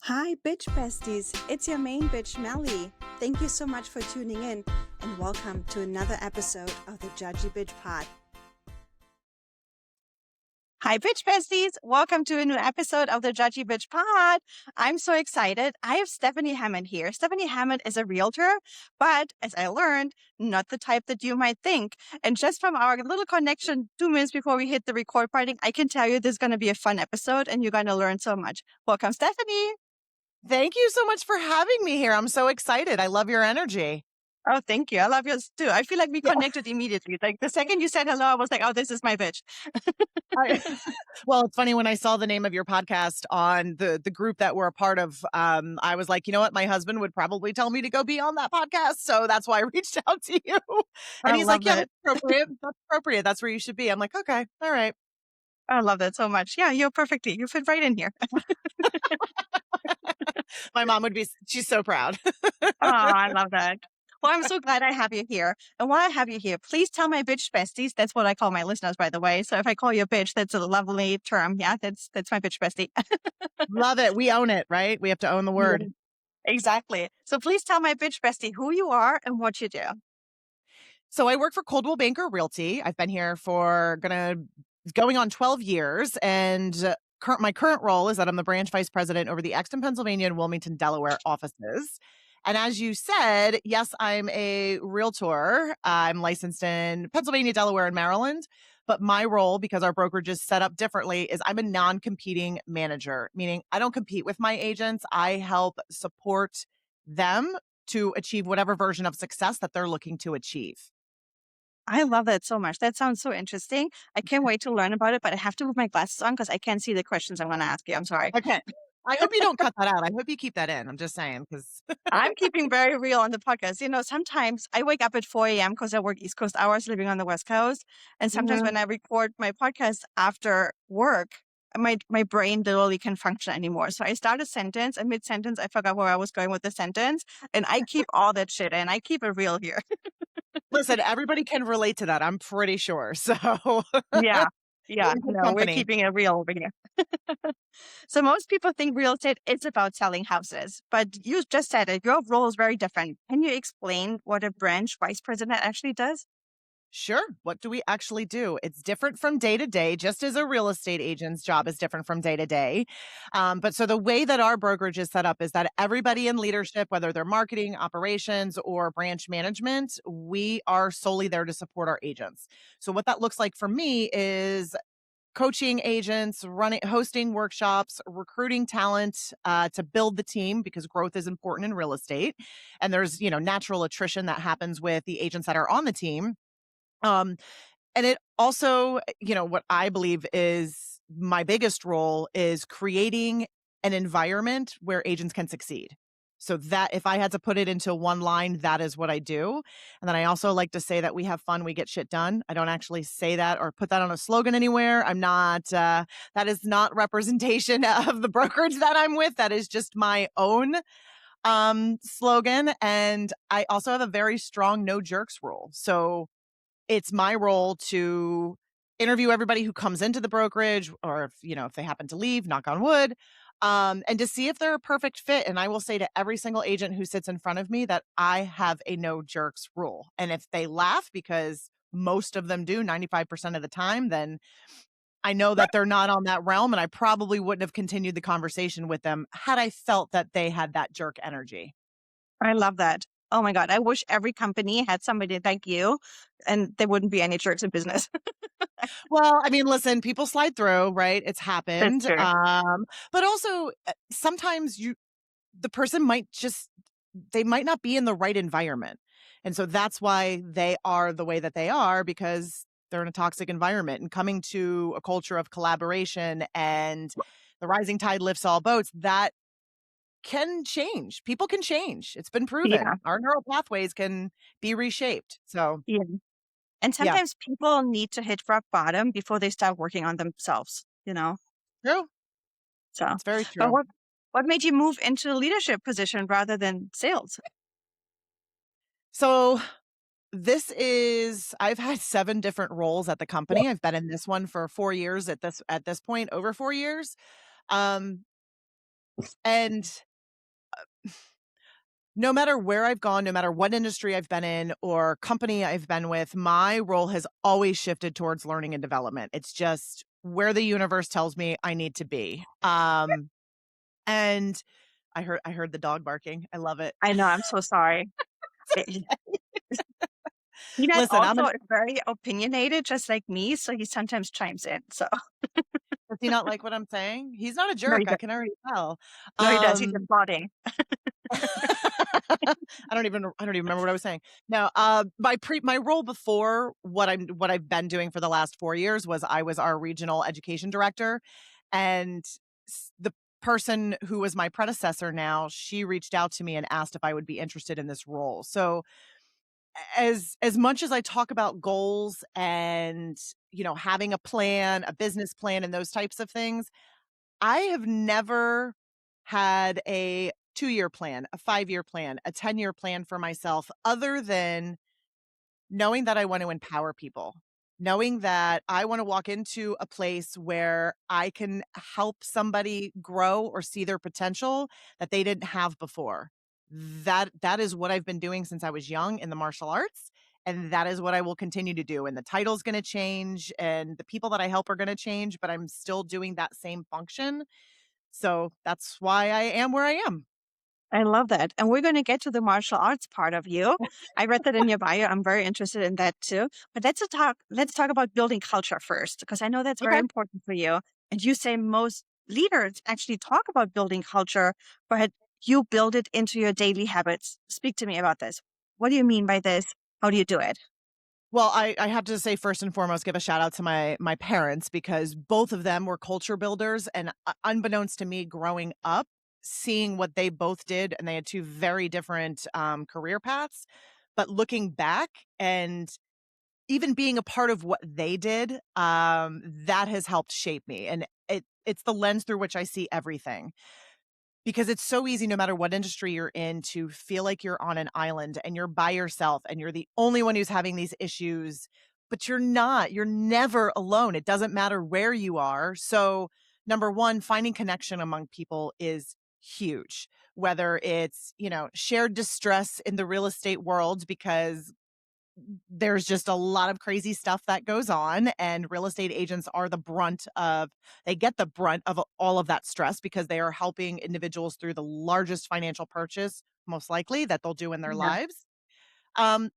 Hi, bitch besties. It's your main bitch, Melly. Thank you so much for tuning in and welcome to another episode of the Judgy Bitch Pod. Hi, bitch besties. Welcome to a new episode of the Judgy Bitch Pod. I'm so excited. I have Stephanie Hammond here. Stephanie Hammond is a realtor, but as I learned, not the type that you might think. And just from our little connection 2 minutes before we hit the record party, I can tell you this is going to be a fun episode and you're going to learn so much. Welcome, Stephanie. Thank you so much for having me here. I'm so excited. I love your energy. Oh, thank you. I love yours too. I feel like we connected immediately. Like the second you said hello, I was like, oh, this is my bitch. Well, it's funny when I saw the name of your podcast on the group that we're a part of. I was like, you know what? My husband would probably tell me to go be on that podcast. So that's why I reached out to you. And he's like, yeah, that's appropriate. That's appropriate. That's where you should be. I'm like, okay. All right. I love that so much. Yeah, you're perfectly. You fit right in here. My mom would be, she's so proud. Oh, I love that. Well, I'm so glad I have you here. And while I have you here, please tell my bitch besties. That's what I call my listeners, by the way. So if I call you a bitch, that's a lovely term. Yeah, that's my bitch bestie. Love it. We own it, right? We have to own the word. Yeah, exactly. So please tell my bitch bestie who you are and what you do. So I work for Coldwell Banker Realty. I've been here for going on 12 years. And my current role is that I'm the branch vice president over the Exton, Pennsylvania and Wilmington, Delaware offices. And as you said, yes, I'm a realtor. I'm licensed in Pennsylvania, Delaware, and Maryland. But my role, because our brokerage is set up differently, is I'm a non-competing manager, meaning I don't compete with my agents. I help support them to achieve whatever version of success that they're looking to achieve. I love that so much. That sounds so interesting. I can't wait to learn about it, but I have to put my glasses on because I can't see the questions I'm going to ask you. I'm sorry. Okay. I hope you don't cut that out. I hope you keep that in. I'm just saying, because I'm keeping very real on the podcast. You know, sometimes I wake up at 4 a.m. because I work East Coast hours living on the West Coast. And sometimes when I record my podcast after work, my brain literally can't function anymore. So I start a sentence and mid-sentence, I forgot where I was going with the sentence. And I keep all that shit in. I keep it real here. listen, everybody can relate to that. I'm pretty sure. So Yeah. Yeah. good No, we're company. keeping it real over here. So most people think real estate is about selling houses, but you just said it. Your role is very different. Can you explain what a branch vice president actually does? Sure. What do we actually do? It's different from day to day, just as a real estate agent's job is different from day to day. But so the way that our brokerage is set up is that everybody in leadership, whether they're marketing, operations, or branch management, we are solely there to support our agents. So what that looks like for me is coaching agents, hosting workshops, recruiting talent to build the team because growth is important in real estate. And there's, natural attrition that happens with the agents that are on the team. Um, and it also, what I believe is my biggest role is creating an environment where agents can succeed. So that if I had to put it into one line, that is what I do. And then I also like to say that we have fun, we get shit done. I don't actually say that or put that on a slogan anywhere. I'm not, that is not representation of the brokerage that I'm with. That is just my own slogan. And I also have a very strong no jerks rule. So it's my role to interview everybody who comes into the brokerage or if they happen to leave, knock on wood, and to see if they're a perfect fit. And I will say to every single agent who sits in front of me that I have a no jerks rule. And if they laugh, because most of them do 95% of the time, then I know that they're not on that realm. And I probably wouldn't have continued the conversation with them had I felt that they had that jerk energy. I love that. Oh my God. I wish every company had somebody like you and there wouldn't be any jerks in business. Well, I mean, listen, people slide through, right? It's happened. That's true. But also sometimes the person they might not be in the right environment. And so that's why they are the way that they are, because they're in a toxic environment. And coming to a culture of collaboration and the rising tide lifts all boats, that can change. People can change. It's been proven. Yeah. Our neural pathways can be reshaped. So Yeah. And yeah, sometimes people need to hit rock bottom before they start working on themselves, true. So, It's very but true. what made you move into a leadership position rather than sales? So I've had 7 different roles at the company. I've been in this one for 4 years at this point, over 4 years. Um, And no matter where I've gone, no matter what industry I've been in or company I've been with, my role has always shifted towards learning and development. It's just where the universe tells me I need to be. And I heard the dog barking. I love it. I know, I'm so sorry. Eh, Peanut Listen, I'm also an is very opinionated, just like me, so he sometimes chimes in. So does he not like what I'm saying? He's not a no, he jerk, I does. can already tell. No, he does. He's Um applauding. I don't even remember what I was saying. No, my role before what I've been doing for the last 4 years was I was our regional education director, and the person who was my predecessor now, she reached out to me and asked if I would be interested in this role. So as much as I talk about goals and, having a plan, a business plan and those types of things, I have never had a 2-year plan, a 5-year plan, a 10-year plan for myself other than knowing that I want to empower people, knowing that I want to walk into a place where I can help somebody grow or see their potential that they didn't have before. That is what I've been doing since I was young in the martial arts, and that is what I will continue to do. And the title's going to change and the people that I help are going to change, but I'm still doing that same function. So that's why I am where I am. I love that. And we're going to get to the martial arts part of you. I read that in your bio. I'm very interested in that too. But let's talk about building culture first, because I know that's very Okay. important for you. And you say most leaders actually talk about building culture, but you build it into your daily habits. Speak to me about this. What do you mean by this? How do you do it? Well, I have to say first and foremost, give a shout out to my parents because both of them were culture builders, and unbeknownst to me growing up, seeing what they both did, and they had two very different career paths. But looking back and even being a part of what they did, that has helped shape me, and it's the lens through which I see everything. Because it's so easy no matter what industry you're in to feel like you're on an island and you're by yourself and you're the only one who's having these issues, but you're not. You're never alone. It doesn't matter where you are. So, number 1, finding connection among people is huge. Whether it's, shared distress in the real estate world because there's just a lot of crazy stuff that goes on, and real estate agents are they get the brunt of all of that stress because they are helping individuals through the largest financial purchase most likely that they'll do in their Yeah. lives. um,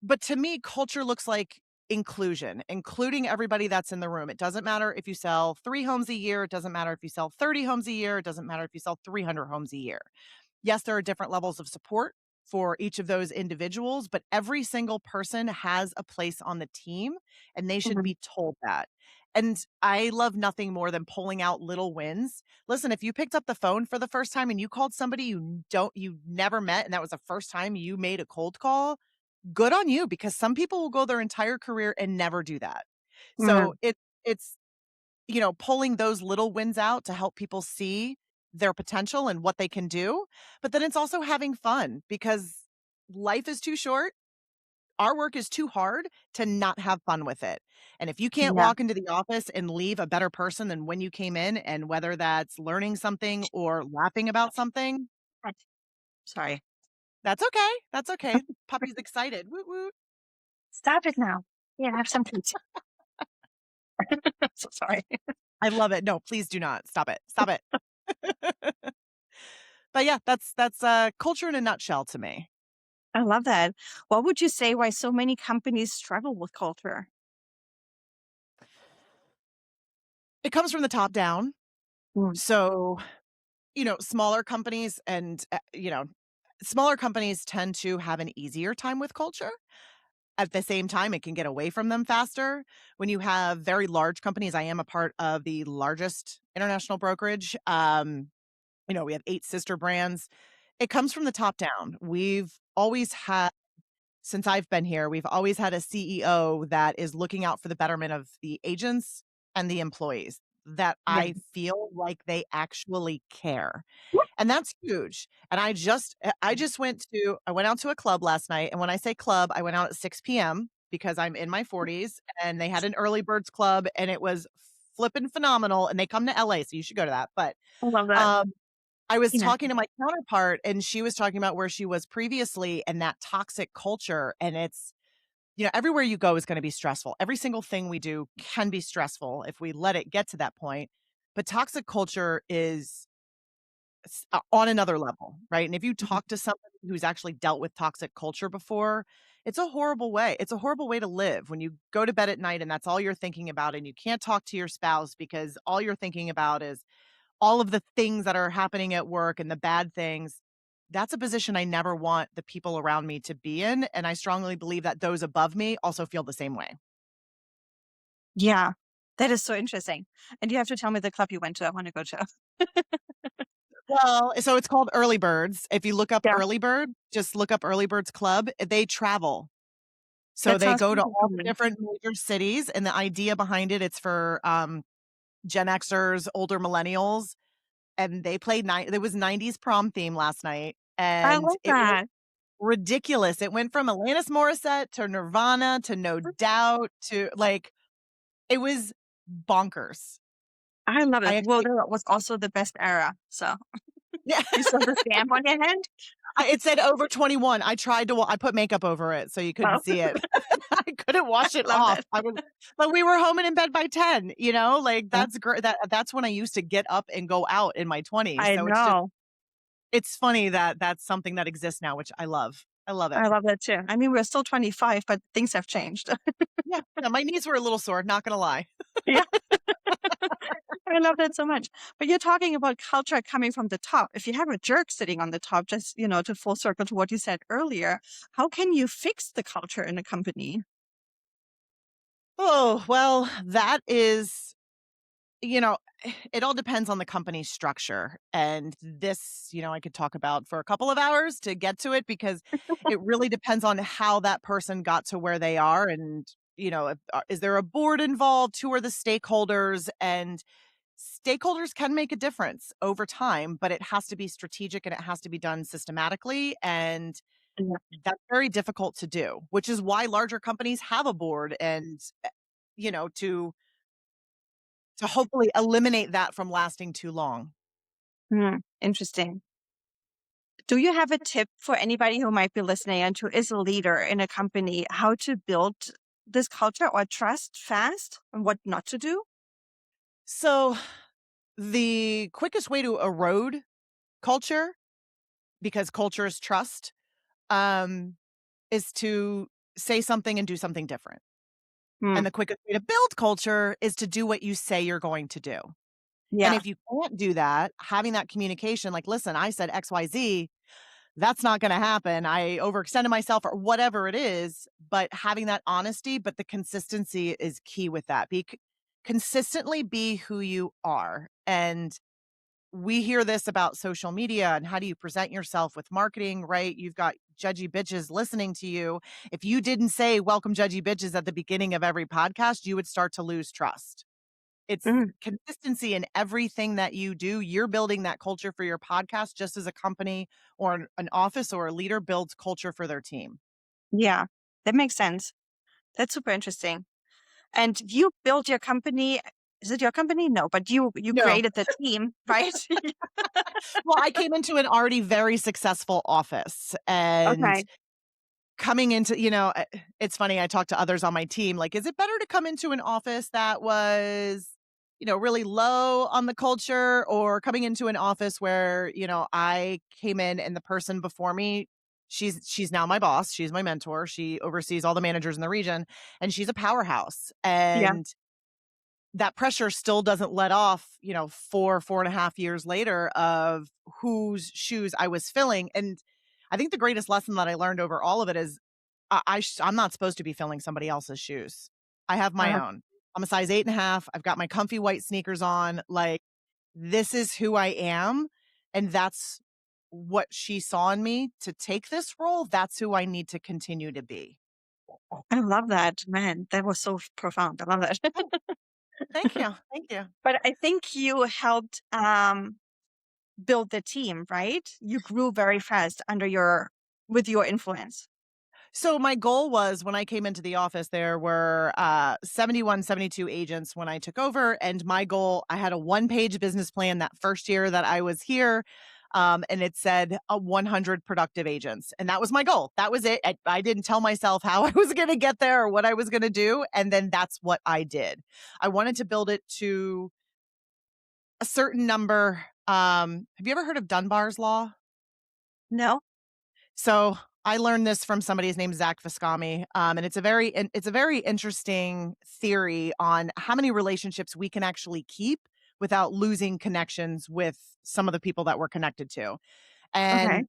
but to me, culture looks like inclusion, including everybody that's in the room. It doesn't matter if you sell 3 homes a year, it doesn't matter if you sell 30 homes a year, it doesn't matter if you sell 300 homes a year. Yes, there are different levels of support for each of those individuals, but every single person has a place on the team and they should Mhm. be told that. And I love nothing more than pulling out little wins. Listen, if you picked up the phone for the first time and you called somebody you never met and that was the first time you made a cold call, good on you because some people will go their entire career and never do that. So Mhm. it's pulling those little wins out to help people see their potential and what they can do. But then it's also having fun because life is too short. Our work is too hard to not have fun with it. And if you can't Yeah. walk into the office and leave a better person than when you came in, and whether that's learning something or laughing about something, Right. Sorry. that's okay. That's okay. Puppy's excited. Woot woot. Stop it now. Yeah, have some treats. So sorry. I love it. No, please do not. Stop it. Stop it. But yeah, that's culture in a nutshell to me. I love that. What would you say why so many companies struggle with culture? It comes from the top down. Mm. So, smaller companies smaller companies tend to have an easier time with culture. At the same time, it can get away from them faster. When you have very large companies, I am a part of the largest international brokerage. We have 8 sister brands. It comes from the top down. We've always had Since I've been here, we've always had a CEO that is looking out for the betterment of the agents and the employees, that Yeah. I feel like they actually care. And that's huge. And I went out to a club last night, and when I say club, I went out at 6 p.m. because I'm in my 40s, and they had an early birds club, and it was flippin' phenomenal, and they come to LA, so you should go to that. But, I love that. um I was Yeah. talking to my counterpart, and she was talking about where she was previously and that toxic culture, and it's everywhere you go is gonna be stressful. Every single thing we do can be stressful if we let it get to that point, but toxic culture is on another level, right? And if you Mhm. talk to somebody who's actually dealt with toxic culture before, it's a horrible way. It's a horrible way to live when you go to bed at night and that's all you're thinking about, and you can't talk to your spouse because all you're thinking about is all of the things that are happening at work and the bad things. That's a position I never want the people around me to be in, and I strongly believe that those above me also feel the same way. Yeah. That is so interesting. And you have to tell me the club you went to. I want to go to. Well, so it's called Early Birds. If you look up Yeah. Early Bird, just look up Early Birds Club. They travel. So That they sounds go to all the fun. different major cities, and the idea behind it's for, Gen Xers, older millennials, and they played there was 90s prom theme last night, I and love it was that. ridiculous. It went from Alanis Morissette to Nirvana to No Doubt to, like, it was bonkers. I love I it. Well, actually that was also the best era. So Yeah. you saw the stamp on your hand? It said over 21. I tried to I put makeup over it so you couldn't Well, see it. I couldn't wash it love off. that. But we were home and in bed by 10, like, Yeah. that's great. That's when I used to get up and go out in my 20s. I So know. it's funny that that's something that exists now, which I love. I love it. I love that too. I mean, we're still 25, but things have changed. Yeah. Yeah, my knees were a little sore, not gonna lie. Yeah. I love that so much. But you're talking about culture coming from the top. If you have a jerk sitting on the top, just, to full circle to what you said earlier, how can you fix the culture in a company? Oh, well, that is you know, it all depends on the company structure. And this, I could talk about for a couple of hours to get to it because it really depends on how that person got to where they are. And, is there a board involved? Who are the stakeholders? And stakeholders can make a difference over time, but it has to be strategic and it has to be done systematically. And Yeah. that's very difficult to do, which is why larger companies have a board and, to hopefully eliminate that from lasting too long. Interesting. Do you have a tip for anybody who might be listening and who is a leader in a company, how to build this culture or trust fast and what not to do? So, the quickest way to erode culture, because culture is trust, um, is to say something and do something different. Hmm. And the quickest way to build culture is to do what you say you're going to do. And Yeah. if you can't do that, having that communication, like, listen, I said XYZ, that's not going to happen. I overextended myself or whatever it is, but having that honesty, but the consistency is key with that. Consistently be who you are. And we hear this about social media and how do you present yourself with marketing, right? You've got judgy bitches listening to you. If you didn't say welcome judgy bitches at the beginning of every podcast, you would start to lose trust. It's Mm, consistency in everything that you do. You're building that culture for your podcast just as a company or an office or a leader builds culture for their team. yeah. That makes sense. That's super interesting. And you built your company. Is it your company? No, but you No. created the team, right? Well, I came into an already very successful office and Okay. coming into, it's funny, I talk to others on my team, like, is it better to come into an office that was, really low on the culture or coming into an office where, I came in and the person before me, she's now my boss, she's my mentor, she oversees all the managers in the region, and she's a powerhouse. Yeah. And that pressure still doesn't let off, 4.5 years later of whose shoes I was filling. And I think the greatest lesson that I learned over all of it is I'm not supposed to be filling somebody else's shoes. I have my Uh, own. I'm a size 8.5. I've got my comfy white sneakers on. Like, this is who I am. And that's what she saw in me to take this role. That's who I need to continue to be. I love that. Man, that was so profound. I love that. Oh, thank you. Thank you. But I think you helped build the team, right? You grew very fast with your influence. So my goal was when I came into the office, there were 71, 72 agents when I took over. And my goal, I had a one-page business plan that first year that I was here. and it said 100 productive agents. And that was my goal. That was it. I didn't tell myself how I was going to get there or what I was going to do. And then that's what I did. I wanted to build it to a certain number. Have you ever heard of Dunbar's Law? No? So I learned this from somebody. His name's Zach Viscami, and it's a very interesting theory on how many relationships we can actually keep without losing connections with some of the people that we're connected to. Okay. And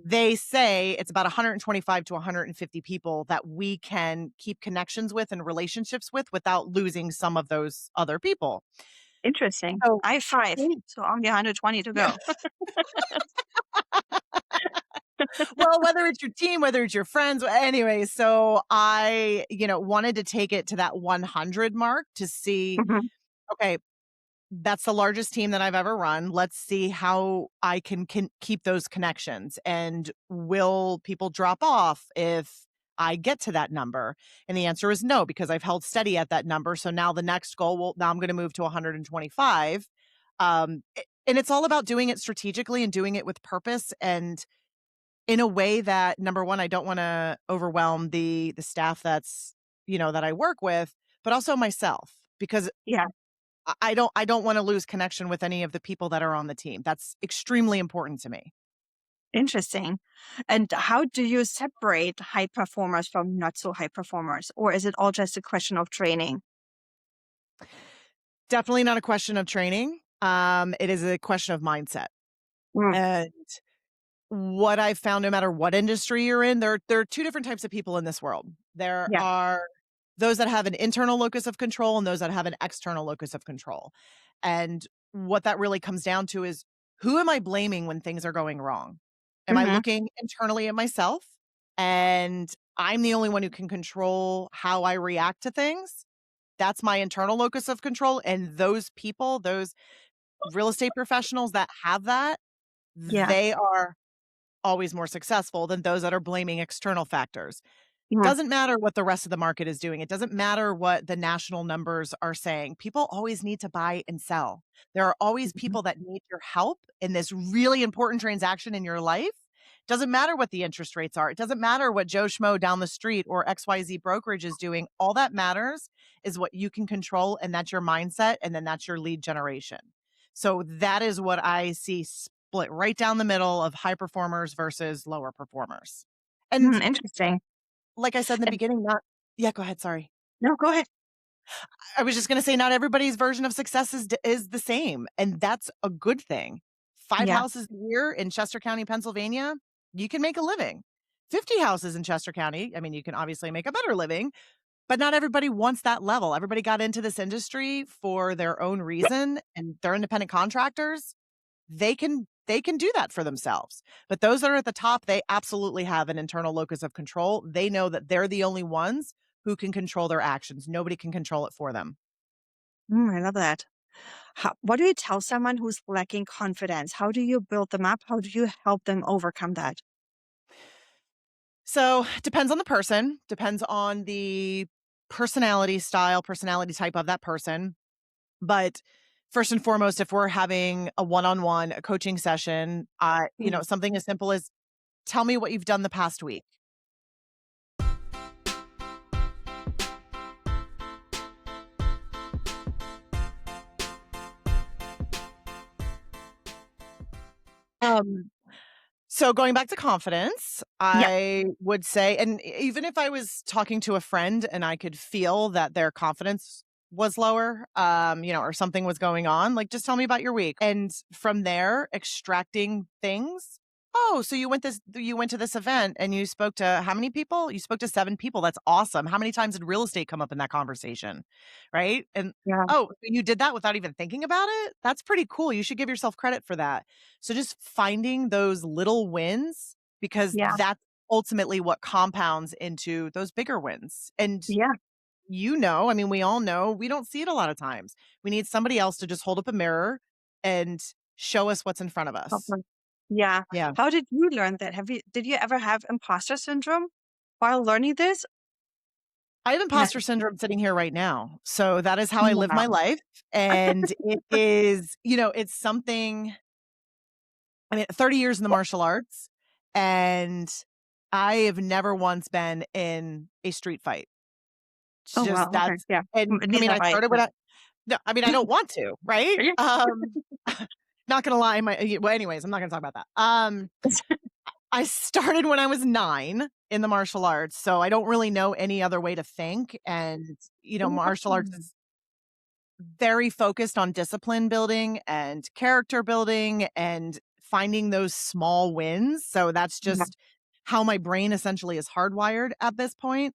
they say it's about 125 to 150 people that we can keep connections with and relationships with without losing some of those other people. Interesting. So I have 5, they- so only 120 to go. well, whether it's your team, whether it's your friends, anyway, so I, wanted to take it to that 100 mark to see, Mhm. okay, that's the largest team that I've ever run. Let's see how I can keep those connections. And will people drop off if I get to that number? And the answer is no, because I've held steady at that number. So now the next goal, well, now I'm going to move to 125. And it's all about doing it strategically and doing it with purpose and in a way that, number one, I don't wanna overwhelm the staff that I work with, but also myself, because Yeah, I don't wanna lose connection with any of the people that are on the team. That's extremely important to me. interesting. And how do you separate high performers from not so high performers? Or is it all just a question of training? Definitely not a question of training. It is a question of mindset. Mm, And what I've found, no matter what industry you're in, there are 2 different types of people in this world. There yeah. are those that have an internal locus of control and those that have an external locus of control. And what that really comes down to is, who am I blaming when things are going wrong? Am I Hmm. looking internally at myself and I'm the only one who can control how I react to things? That's my internal locus of control. And those people, those real estate professionals that have that, Yeah. they are always more successful than those that are blaming external factors. Mm, Doesn't matter what the rest of the market is doing. It doesn't matter what the national numbers are saying. People always need to buy and sell. There are always mhm. people that need your help in this really important transaction in your life. Doesn't matter what the interest rates are. It doesn't matter what Joe Schmo down the street or XYZ brokerage is doing. All that matters is what you can control, and that's your mindset, and then that's your lead generation. So that is what I see split right down the middle of high performers versus lower performers. And Interesting. like I said in the And beginning, not yeah, go ahead, sorry. no, go ahead. I was just gonna say not everybody's version of success is the same, and that's a good thing. 5 Yeah. houses a year in Chester County, Pennsylvania, you can make a living. 50 houses in Chester County, I mean, you can obviously make a better living, but not everybody wants that level. Everybody got into this industry for their own reason, and they're independent contractors. They can do that for themselves. But those that are at the top, they absolutely have an internal locus of control. They know that they're the only ones who can control their actions. Nobody can control it for them. I love that. What do you tell someone who's lacking confidence? How do you build them up? How do you help them overcome that? So, depends on the person, depends on the personality style, personality type of that person. But first and foremost, if we're having a one-on-one, a coaching session, Mm. something as simple as tell me what you've done the past week. Um, So going back to confidence, yeah. I would say, and even if I was talking to a friend and I could feel that their confidence was lower, or something was going on, like, just tell me about your week. And from there, extracting things. Oh, so you went to this event and you spoke to how many people? You spoke to 7 people. That's awesome. How many times did real estate come up in that conversation? Right? And Yeah. oh, you did that without even thinking about it? That's pretty cool. You should give yourself credit for that. So just finding those little wins, because Yeah. that's ultimately what compounds into those bigger wins. And Yeah. I mean, we all know we don't see it a lot of times. We need somebody else to just hold up a mirror and show us what's in front of us. Helpful. Yeah. Yeah. How did you learn that? Did you ever have imposter syndrome while learning this? I have No. imposter syndrome sitting here right now. So that is how I live my Wow. life. And it is, it's something I mean, 30 years in the martial arts, and I have never once been in a street fight. It's Oh, just wow. Okay. that's Yeah. and I Neither mean, have I I. started when So. I no, I mean, I don't want to, right? Yeah. Not gonna lie, well, anyways, I'm not gonna talk about that. I started when I was 9 in the martial arts, so I don't really know any other way to think, and, martial arts Mm. is very focused on discipline building and character building and finding those small wins, so that's Yeah. just how my brain essentially is hardwired at this point.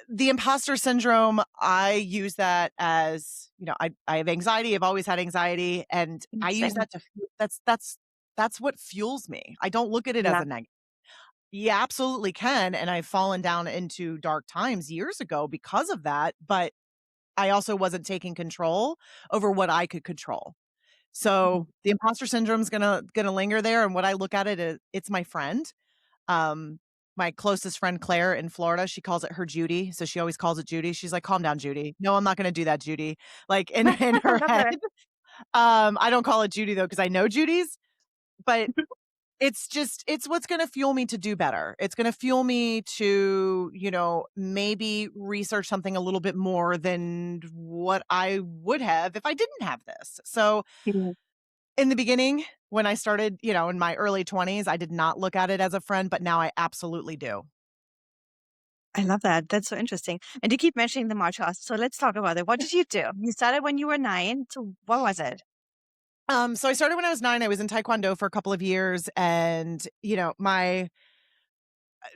The imposter syndrome, I use that as, I have anxiety, I've always had anxiety, and I use Same. that to fu that's what fuels me. I don't look at it as Yeah. a negative. You absolutely can, and I've fallen down into dark times years ago because of that, but I also wasn't taking control over what I could control. Mhm. So, the imposter syndrome's gonna linger there, and what I look at it is it's my friend. Um, my closest friend, Claire, in Florida, she calls it her Judy, so she always calls it Judy. She's like, "Calm down, Judy. No, I'm not gonna do that, Judy." Like, in I her love head. that. I don't call it Judy, though, because I know Judy's, but it's what's gonna fuel me to do better. It's gonna fuel me to, maybe research something a little bit more than what I would have if I didn't have this. So, Yeah. in the beginning, when I started, in my early 20s, I did not look at it as a friend, but now I absolutely do. I love that. That's so interesting. And you keep mentioning the martial arts. So let's talk about it. What did you do? You started when you were 9. So what was it? So I started when I was 9. I was in Taekwondo for a couple of years, and,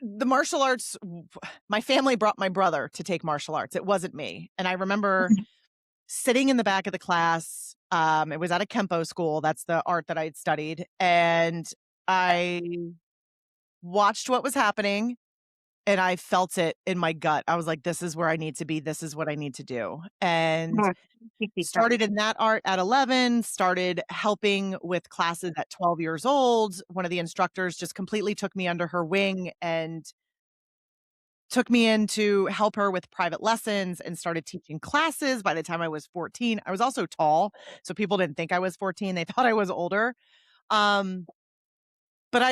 the martial arts my family brought my brother to take martial arts. It wasn't me. And I remember sitting in the back of the class. It was at a Kempo school. That's the art that I'd studied. And I watched what was happening and I felt it in my gut. I was like, this is where I need to be. This is what I need to do. And Mhm. Take deeper. started in that art at 11, started helping with classes at 12 years old. One of the instructors just completely took me under her wing and took me in to help her with private lessons and started teaching classes by the time I was 14. I was also tall, so people didn't think I was 14. They thought I was older. Um, but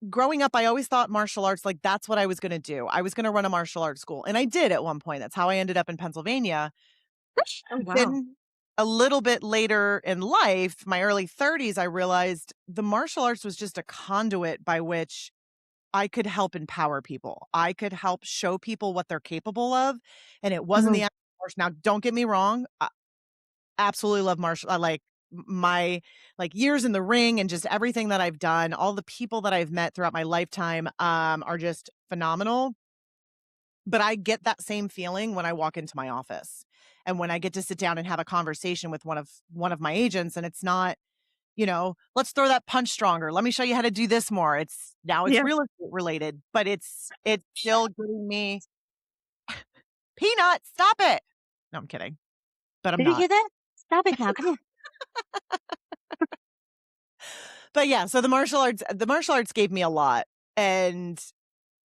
growing up, I always thought martial arts, like that's what I was going to do. I was going to run a martial arts school. And I did at one point. That's how I ended up in Pennsylvania. Oh, wow. Then a little bit later in life, my early 30s, I realized the martial arts was just a conduit by which I could help empower people. I could help show people what they're capable of, and it wasn't Mhm. the actual force. Now, don't get me wrong, I absolutely love martial I like my, like, years in the ring and just everything that I've done, all the people that I've met throughout my lifetime, are just phenomenal, but I get that same feeling when I walk into my office, and when I get to sit down and have a conversation with one of my agents, and it's not, "Let's throw that punch stronger. Let me show you how to do this more." It's Yeah. real estate related, but it's still giving me, "Peanut, stop it." No, I'm kidding, but I'm Did you not. hear that? Stop it now. Come here. But yeah, so the martial arts gave me a lot, and,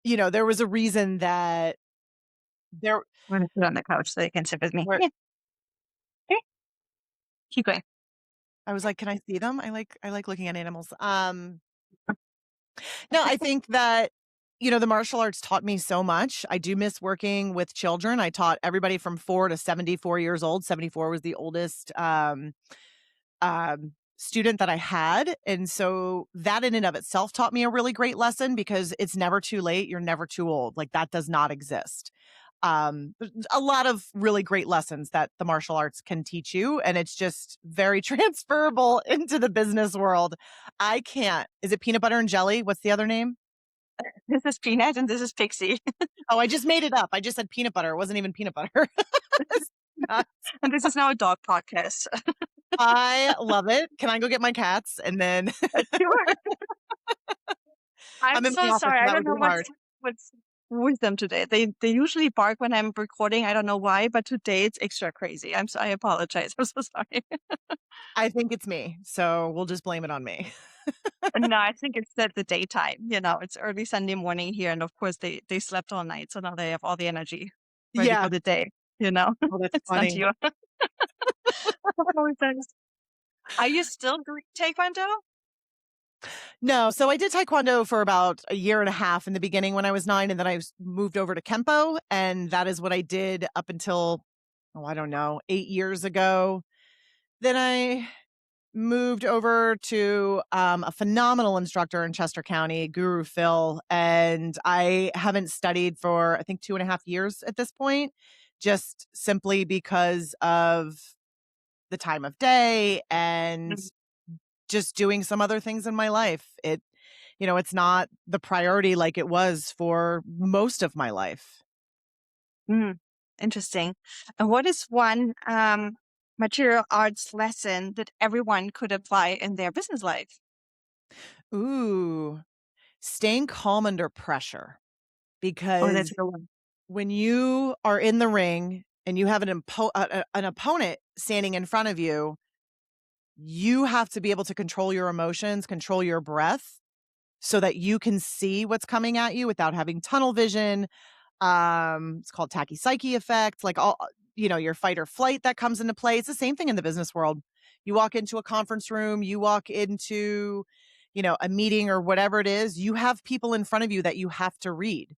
there was a reason that there I'm going to sit on the couch so you can sit with me. were Yeah. Here. Keep going. I was like, "Can I see them?" I like looking at animals. No, I think that, the martial arts taught me so much. I do miss working with children. I taught everybody from 4 to 74 years old. 74 was the oldest, student that I had, and so that in and of itself taught me a really great lesson because it's never too late, you're never too old, like, that does not exist. There's a lot of really great lessons that the martial arts can teach you, and it's just very transferable into the business world. I can't Is it peanut butter and jelly? What's the other name? This is Peanut and this is Pixie. Oh, I just made it up. I just said peanut butter. It wasn't even peanut butter. It's And this is now a dog podcast. I love it. Can I go get my cats? And then Sure. I'm I'm in so my office, sorry. so I that don't would know be hard. what's with them today. They usually bark when I'm recording. I don't know why, but today it's extra crazy. I apologize. I'm so sorry. I think it's me, so we'll just blame it on me. No, I think it's the daytime. It's early Sunday morning here, and of course they slept all night, so now they have all the energy ready for Yeah. the day. You know, Oh, that's it's not funny. you. Apologize. Are you still doing taekwondo? No, so I did taekwondo for about a year and a half in the beginning when I was 9, and then moved over to Kempo, and that is what I did up until, oh, I don't know, 8 years ago. Then I moved over to, a phenomenal instructor in Chester County, Guru Phil, and I haven't studied for, I think, 2.5 years at this point, just simply because of the time of day and Mm. just doing some other things in my life. It's not the priority like it was for most of my life. Mm. Interesting. And what is one material arts lesson that everyone could apply in their business life? Ooh, staying calm under pressure, Oh, that's because a good one. when you are in the ring and you have an opponent standing in front of you, you have to be able to control your emotions, control your breath so that you can see what's coming at you without having tunnel vision. It's called tachypsyche effect, like your fight or flight that comes into play. It's the same thing in the business world. You walk into a conference room, you walk into, a meeting or whatever it is, you have people in front of you that you have to read,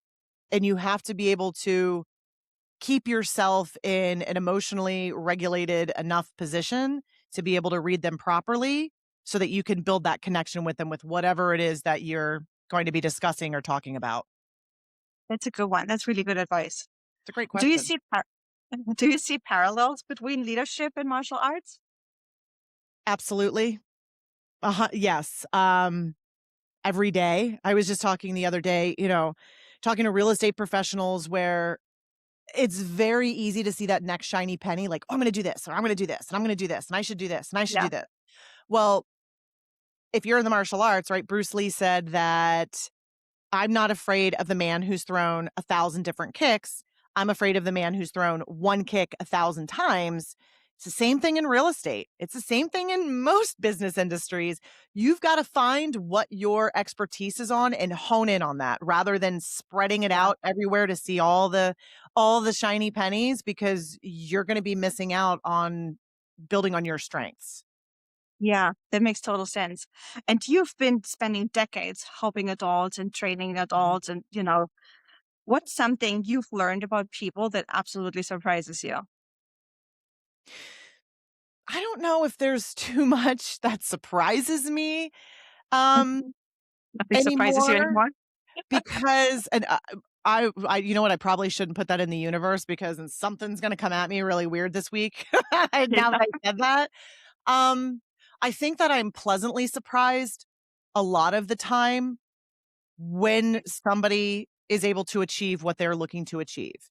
and you have to be able to keep yourself in an emotionally regulated enough position to be able to read them properly so that you can build that connection with them with whatever it is that you're going to be discussing or talking about. That's a good one. That's really good advice. It's a great Do you question. see do you see parallels between leadership and martial arts? Absolutely. Yes. Every day. I was just talking the other day, talking to real estate professionals where it's very easy to see that next shiny penny, like, oh, I'm going to do this, or I'm going to do this, and I'm going to do this, and I should do this, and I should Yeah. do this. Well, if you're in the martial arts, right? Bruce Lee said that I'm not afraid of the man who's thrown 1,000 different kicks. I'm afraid of the man who's thrown one kick 1,000 times. It's the same thing in real estate. It's the same thing in most business industries. You've got to find what your expertise is on and hone in on that rather than spreading it Yeah. out everywhere to see all the shiny pennies, because you're going to be missing out on building on your strengths. Yeah, that makes total sense. And you've been spending decades helping adults and training Mhm. adults and, what's something you've learned about people that absolutely surprises you? I don't know if there's too much that surprises me, um, Nothing surprises you anymore, anymore? because you know what? I probably shouldn't put that in the universe because then something's gonna come at me really weird this week, now that I said that. Um, I think that I'm pleasantly surprised a lot of the time when somebody is able to achieve what they're looking to achieve,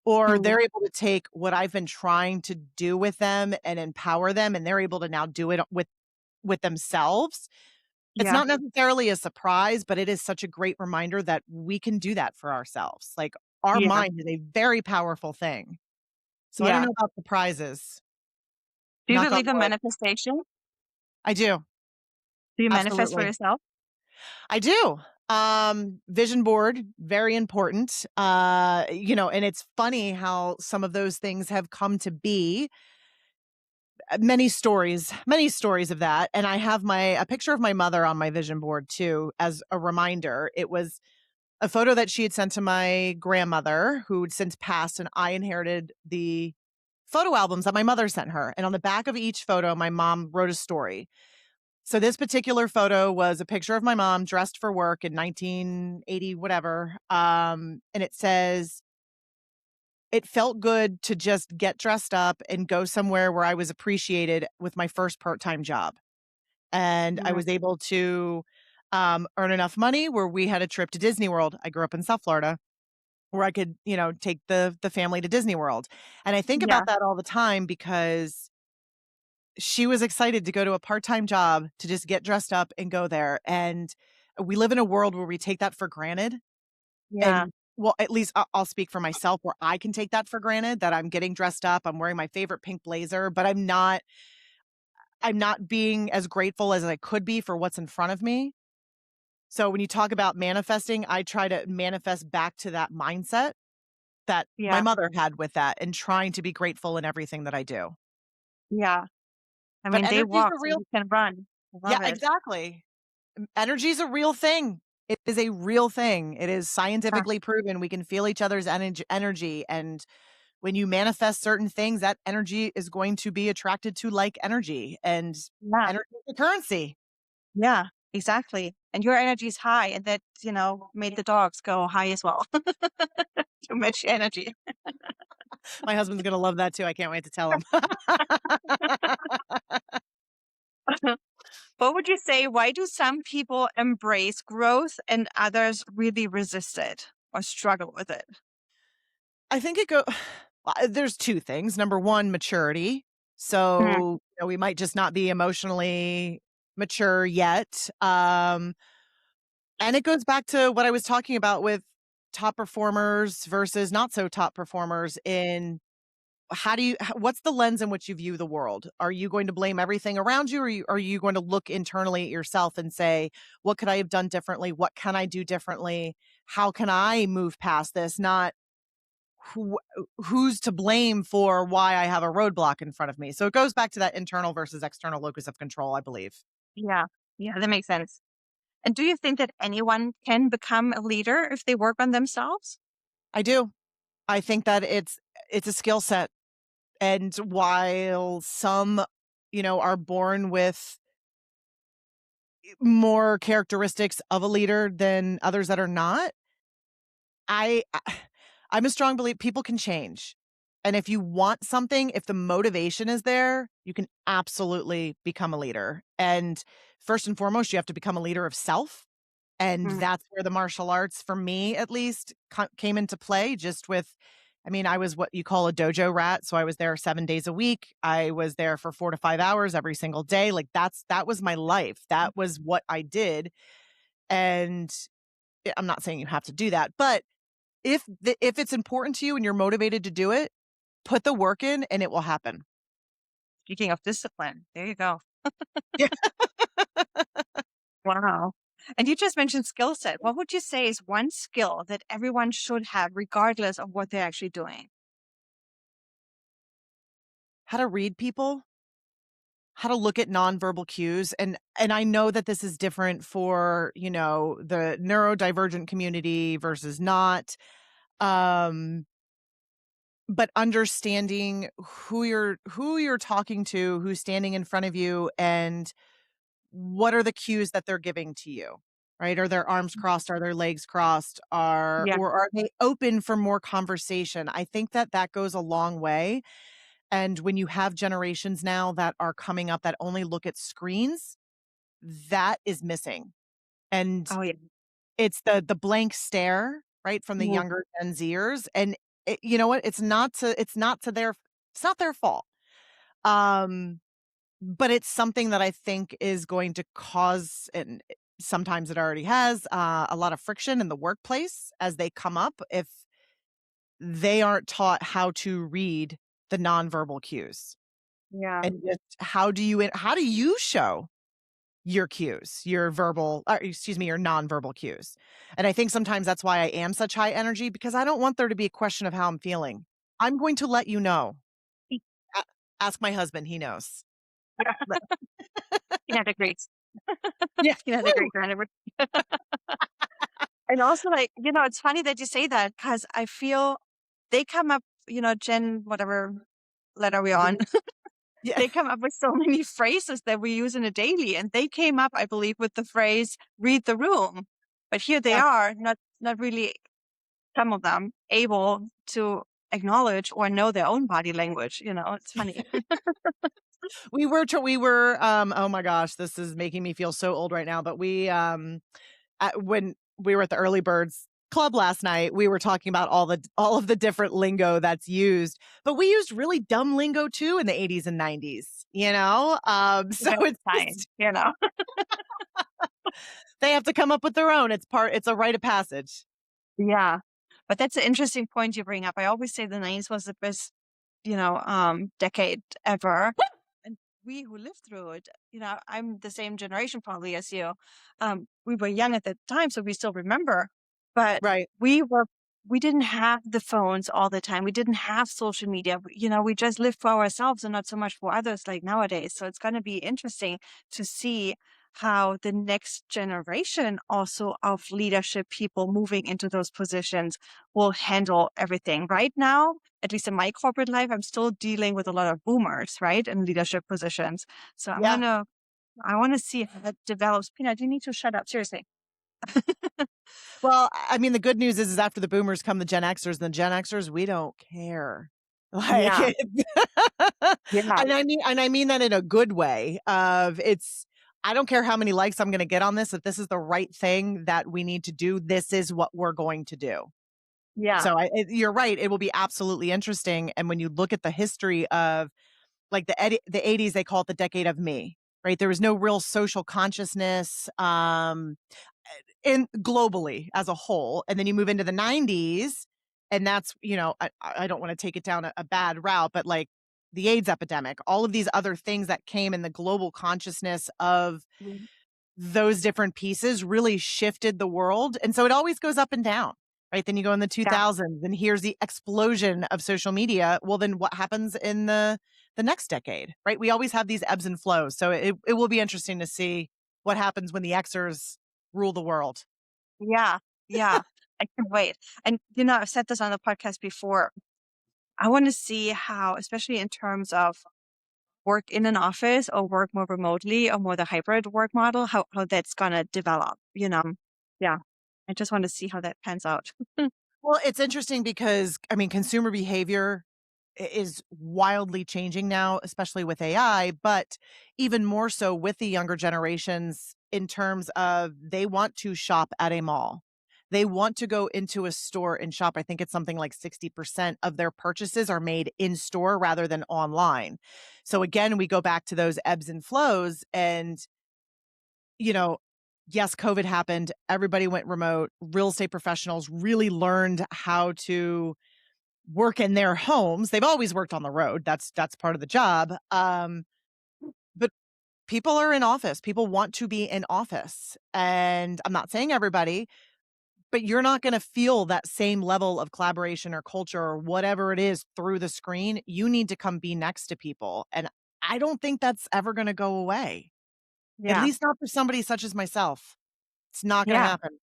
or Mm, they're able to take what I've been trying to do with them and empower them, and they're able to now do it with themselves. It's yeah, not necessarily a surprise, but it is such a great reminder that we can do that for ourselves. Like, our yeah, mind is a very powerful thing. So I don't yeah. know about surprises. Do you Knock on believe in wood. manifestation? I do. Do you manifest for Absolutely. yourself? I do. Vision board, very important. And it's funny how some of those things have come to be. Many stories of that. And I have a picture of my mother on my vision board too as a reminder. It was a photo that she had sent to my grandmother who'd since passed, and I inherited the photo albums that my mother sent her. And on the back of each photo, my mom wrote a story. So this particular photo was a picture of my mom dressed for work in 1980 whatever. And it says, "It felt good to just get dressed up and go somewhere where I was appreciated with my first part-time job." And I Mm, was able to earn enough money where we had a trip to Disney World. I grew up in South Florida, where I could, take the family to Disney World. And I think yeah, about that all the time because she was excited to go to a part-time job to just get dressed up and go there. And we live in a world where we take that for granted. yeah, And well, at least I'll speak for myself where I can take that for granted that I'm getting dressed up, I'm wearing my favorite pink blazer, but I'm not being as grateful as I could be for what's in front of me. So when you talk about manifesting, I try to manifest back to that mindset that my yeah, mother had with that and trying to be grateful in everything that I do. yeah. I But mean, they energy is walk a so real you can run. I Yeah, love it. exactly. Energy is a real thing. It is a real thing. It is Yeah. scientifically proven. We can feel each other's energy, and when you manifest certain things, that energy is going to be attracted to like energy, and Yeah. energy is the currency. Yeah. Exactly. And your energy is high, and that, made the dogs go high as well. Too much energy. My husband's gonna love that too. I can't wait to tell him. What would you say? Why do some people embrace growth and others really resist it or struggle with it? I think it go there's 2 things. Number 1, maturity. Mm, So, we might just not be emotionally mature yet. And it goes back to what I was talking about with top performers versus not so top performers in how do you what's the lens in which you view the world? Are you going to blame everything around you, or are you going to look internally at yourself and say, "What could I have done differently? What can I do differently? How can I move past this?" Not who who's to blame for why I have a roadblock in front of me. So it goes back to that internal versus external locus of control, I believe. yeah. Yeah, that makes sense. And do you think that anyone can become a leader if they work on themselves? I do. I think that it's a skill set. And while some, are born with more characteristics of a leader than others that are not, I I'm a strong believer people can change. And if you want something, if the motivation is there, you can absolutely become a leader. And first and foremost, you have to become a leader of self. And Mm, that's where the martial arts, for me at least, came into play just with I mean, I was what you call a dojo rat, so I was there 7 days a week. I was there for 4 to 5 hours every single day, like, that was my life. That was what I did, and I'm not saying you have to do that, but if it's important to you and you're motivated to do it, put the work in and it will happen. speaking of discipline, there you go. Yeah. Wow. And you just mentioned skill set. What would you say is one skill that everyone should have, regardless of what they're actually doing? How to read people, how to look at nonverbal cues, and I know that this is different for, the neurodivergent community versus not, um, but understanding who you're talking to, who's standing in front of you, and what are the cues that they're giving to you, right? Are their arms crossed? Are their legs crossed? Are Yeah. or are they open for more conversation? I think that that goes a long way, and when you have generations now that are coming up that only look at screens, that is missing, and Oh, yeah. it's the blank stare, right, from the Mm, younger Gen Zers, and you know what? It's not their fault. Um, but it's something that I think is going to cause, and sometimes it already has, a lot of friction in the workplace as they come up if they aren't taught how to read the nonverbal cues. yeah. And just how do you show your cues, your verbal or excuse me, your nonverbal cues? And I think sometimes that's why I am such high energy because I don't want there to be a question of how I'm feeling. I'm going to let you know. A Ask my husband, he knows. But Can't agree. yeah. Can't Woo! agree, Granted. And also, like, it's funny that you say that because I feel they come up, Gen, whatever letter we're on, Z Yeah. they come up with so many phrases that we use in a daily. And they came up, I believe, with the phrase read the room. But here they Yeah. are, not really, some of them, able to acknowledge or know their own body language. It's funny. Oh my gosh, this is making me feel so old right now, but when we were at the early birds club last night, we were talking about all of the different lingo that's used, but we used really dumb lingo too in the 80s and 90s, so That's it's fine, just you know? they have to come up with their own. It's a rite of passage. Yeah. But that's an interesting point you bring up. I always say the 90s was the best, decade ever. And we who lived through it, I'm the same generation probably as you. We were young at the time, so we still remember. But Right. we were we didn't have the phones all the time. We didn't have social media. We just lived for ourselves and not so much for others like nowadays. So it's going to be interesting to see how the next generation also of leadership people moving into those positions will handle everything. Right now, at least in my corporate life, I'm still dealing with a lot of boomers, right, in leadership positions. So Yeah. I want to see how that develops. Peanut, you need to shut up. Seriously. Well, I mean, the good news is after the boomers come the Gen Xers, and the Gen Xers, we don't care. Like, Yeah. Yeah. and I mean that in a good way of it's I don't care how many likes I'm gonna get on this, if this is the right thing that we need to do, this is what we're going to do. Yeah. So you're right, it will be absolutely interesting, and when you look at the history of, like, the '80s, they call it the decade of me, right? There was no real social consciousness, in globally as a whole, and then you move into the '90s, and that's, I don't wanna take it down a bad route, but, like, the AIDS epidemic, all of these other things that came in the global consciousness of Mm. those different pieces really shifted the world, and so it always goes up and down, right? Then you go in the Yeah. 2000s, and here's the explosion of social media. Well, then what happens in the next decade, right? We always have these ebbs and flows, so it will be interesting to see what happens when the Xers rule the world. Yeah. Yeah. I can wait. And, I've said this on the podcast before. I want to see how, especially in terms of work in an office or work more remotely or more the hybrid work model, how that's gonna develop. Yeah. I just want to see how that pans out. Well, it's interesting because, I mean, consumer behavior is wildly changing now, especially with AI, but even more so with the younger generations in terms of they want to shop at a mall. They want to go into a store and shop. I think it's something like 60% of their purchases are made in store rather than online. So again, we go back to those ebbs and flows and, you know, yes, COVID happened. Everybody went remote. Real estate professionals really learned how to work in their homes. They've always worked on the road. That's part of the job. But people are in office. People want to be in office. And I'm not saying everybody, but you're not going to feel that same level of collaboration or culture or whatever it is through the screen. You need to come be next to people. And I don't think that's ever going to go away. At Yeah. least not for somebody such as myself. It's not going to Yeah. happen.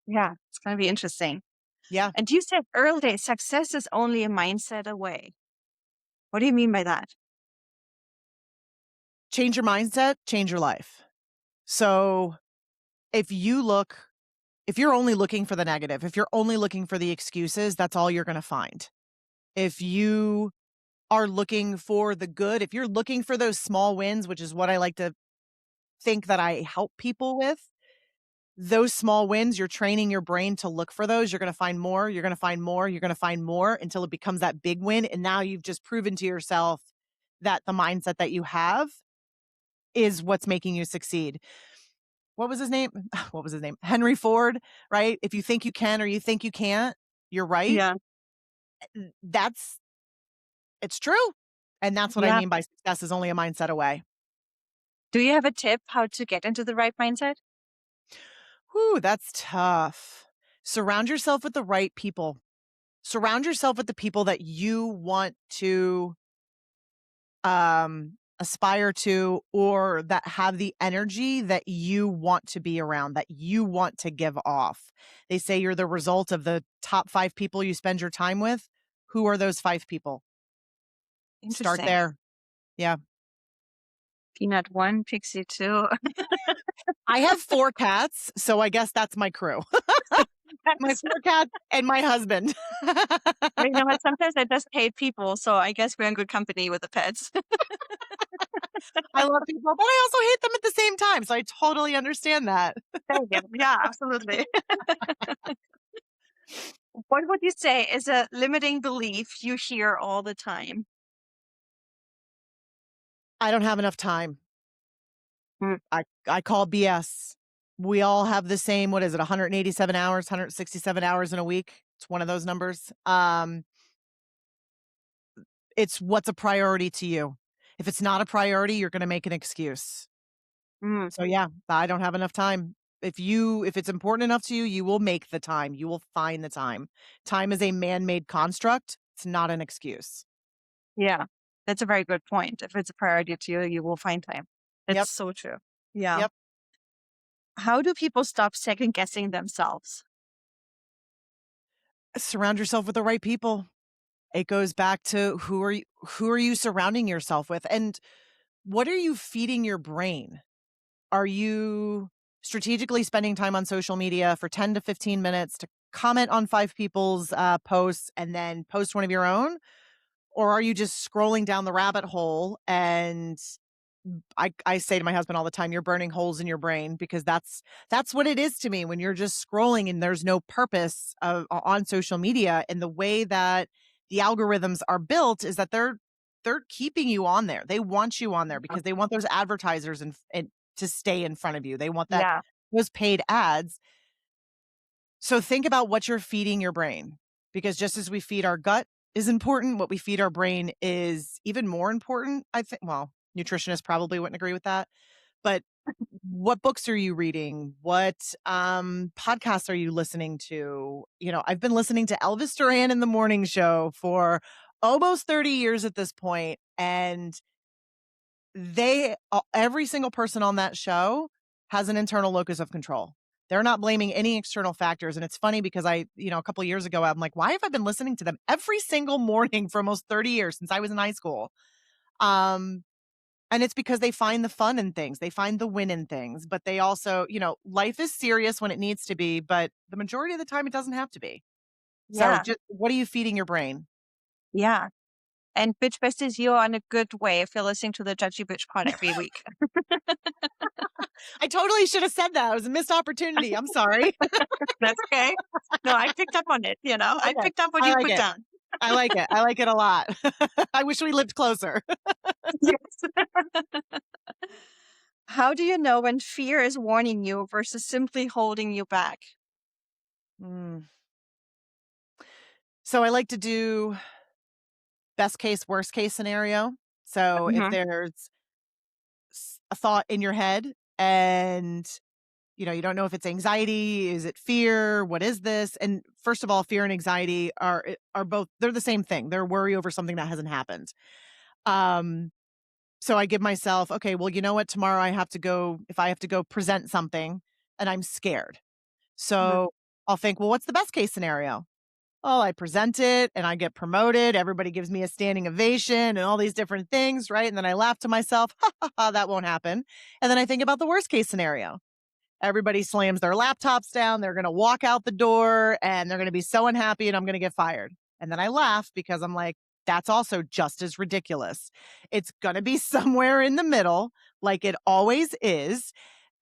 Yeah. It's gonna be interesting. Yeah. And you said earlier, success is only a mindset away. What do you mean by that? Change your mindset, change your life. So if you look if you're only looking for the negative, if you're only looking for the excuses, that's all you're going to find. If you are looking for the good, if you're looking for those small wins, which is what I like to think that I help people with, those small wins, you're training your brain to look for those. You're going to find more, you're going to find more, you're going to find more until it becomes that big win. And now you've just proven to yourself that the mindset that you have is what's making you succeed. What was his name? What was his name? Henry Ford, right? If you think you can or you think you can't, you're right. Yeah. That's it's true. And that's what I Yeah. mean by success is only a mindset away. Do you have a tip how to get into the right mindset? Whew, that's tough. Surround yourself with the right people. Surround yourself with the people that you want to aspire to or that have the energy that you want to be around, that you want to give off. They say you're the result of the top 5 people you spend your time with. Who are those 5 people? Start Interesting. there. Yeah. Peanut one, Pixie two. I have 4 cats, so I guess that's my crew. My That's 4 cats and my husband. You know what? Sometimes I just hate people, so I guess we're in good company with the pets. I love people, but I also hate them at the same time, so I totally understand that. There you go. Yeah, absolutely. What would you say is a limiting belief you hear all the time? I don't have enough time. Mm. I call BS. We all have the same, what is it, 187 hours, 167 hours in a week. It's one of those numbers. It's what's a priority to you. If it's not a priority, you're gonna make an excuse. Mm. So yeah, I don't have enough time. If it's important enough to you, you will make the time. You will find the time. Time is a man-made construct. It's not an excuse. Yeah, that's a very good point. If it's a priority to you, you will find time. It's Yep. so true. Yeah. Yep. How do people stop second guessing themselves? Surround yourself with the right people. It goes back to who are you surrounding yourself with, and what are you feeding your brain? Are you strategically spending time on social media for 10 to 15 minutes to comment on 5 people's, posts and then post one of your own? Or are you just scrolling down the rabbit hole and I say to my husband all the time, "You're burning holes in your brain," because that's what it is to me when you're just scrolling and there's no purpose on social media, and the way that the algorithms are built is that they're keeping you on there. They want you on there Uh, because they want those advertisers and to stay in front of you. They want that Yeah, those paid ads. So think about what you're feeding your brain, because just as we feed our gut is important, what we feed our brain is even more important, I think. Well, nutritionists probably wouldn't agree with that, but what books are you reading? What podcasts are you listening to? I've been listening to Elvis Duran in the morning show for almost 30 years at this point, and every single person on that show has an internal locus of control. They're not blaming any external factors, and it's funny because a couple of years ago, I'm like, "Why have I been listening to them every single morning for almost 30 years since I was in high school?" Um, and it's because they find the fun in things, they find the win in things, but they also, life is serious when it needs to be, but the majority of the time, it doesn't have to be. So yeah, just what are you feeding your brain? yeah. And Bitch Besties, you're on a good way if you're listening to the Judgy Bitch pod every week. I totally should have said that. It was a missed opportunity. I'm sorry. That's okay. No, I picked up on it, I Okay. picked up what I you like put it. down. I like it. I like it a lot. I wish we lived closer. Yes. How do you know when fear is warning you versus simply holding you back? Mm. So I like to do best case, worst case scenario. So if Mhm. there's a thought in your head and you don't know if it's anxiety, is it fear, what is this? And first of all, fear and anxiety are both, they're the same thing. They're worry over something that hasn't happened. Um so I give myself, okay, well, you know what? Tomorrow if I have to go present something and I'm scared. Mhm. So I'll think, well, what's the best case scenario? Oh, I present it and I get promoted. Everybody gives me a standing ovation and all these different things, right? And then I laugh to myself, ha, ha, ha, that won't happen. And then I think about the worst case scenario. Everybody slams their laptops down. They're going to walk out the door and they're going to be so unhappy and I'm going to get fired. And then I laugh because I'm like, that's also just as ridiculous. It's going to be somewhere in the middle, like it always is.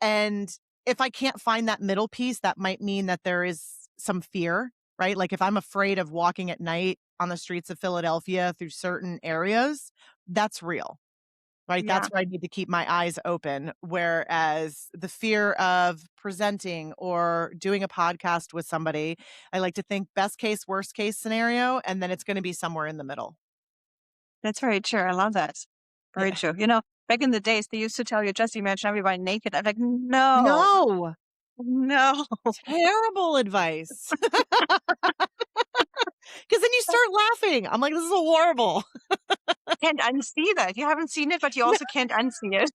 And if I can't find that middle piece, that might mean that there is some fear, right? Like if I'm afraid of walking at night on the streets of Philadelphia through certain areas, that's real. Right, Yeah, that's where I need to keep my eyes open, whereas the fear of presenting or doing a podcast with somebody, I like to think best case, worst case scenario, and then it's gonna be somewhere in the middle. that's very true. I love that. Very Yeah. true. Back in the days, they used to tell you, just imagine everybody naked. I'm like, no, No! no. Terrible advice. 'Cause then you start laughing. I'm like, "This is horrible." Can't unsee that. You haven't seen it, but you Yeah. also can't unsee it.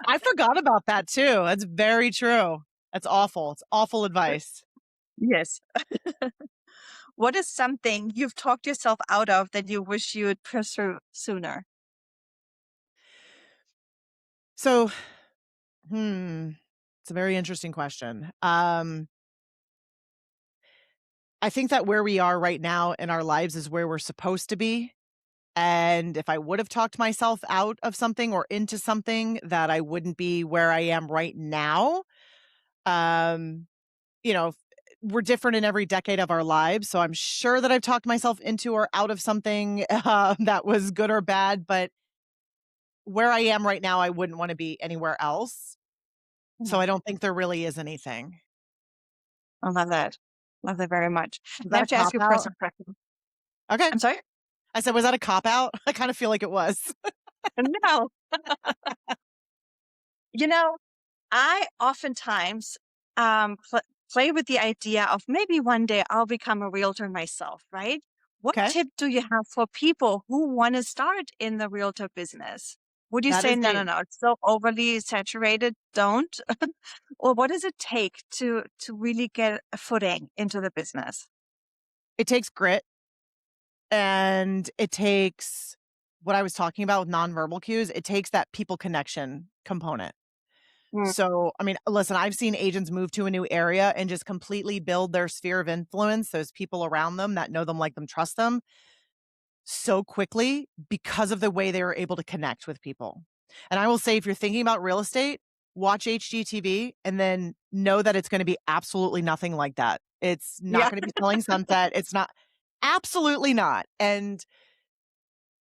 I forgot about that too. That's very true. That's awful. It's awful advice. Yes. What is something you've talked yourself out of that you wish you would pursue sooner? So, it's a very interesting question. I think that where we are right now in our lives is where we're supposed to be. And if I would have talked myself out of something or into something, that I wouldn't be where I am right now. Um, you know, we're different in every decade of our lives. So I'm sure that I've talked myself into or out of something that was good or bad. But where I am right now, I wouldn't want to be anywhere else. So Mhm. I don't think there really is anything. I love that. Love that very much. Was And I that a have to ask cop you a out? personal question. Okay. I'm sorry? I said, was that a cop out? I kind of feel like it was. No. You know, I oftentimes play with the idea of maybe one day I'll become a realtor myself, right? What Okay. tip do you have for people who want to start in the realtor business? Would you That say, is no, a no, no, it's so overly saturated, don't? Or what does it take to really get a footing into the business? it takes grit and it takes what I was talking about with nonverbal cues, it takes that people connection component. Mm, So, I mean, listen, I've seen agents move to a new area and just completely build their sphere of influence, those people around them that know them, like them, trust them so quickly because of the way they were able to connect with people. And I will say, if you're thinking about real estate, watch HGTV and then know that it's going to be absolutely nothing like that. It's not yeah, going to be selling sunset. It's not, absolutely not. And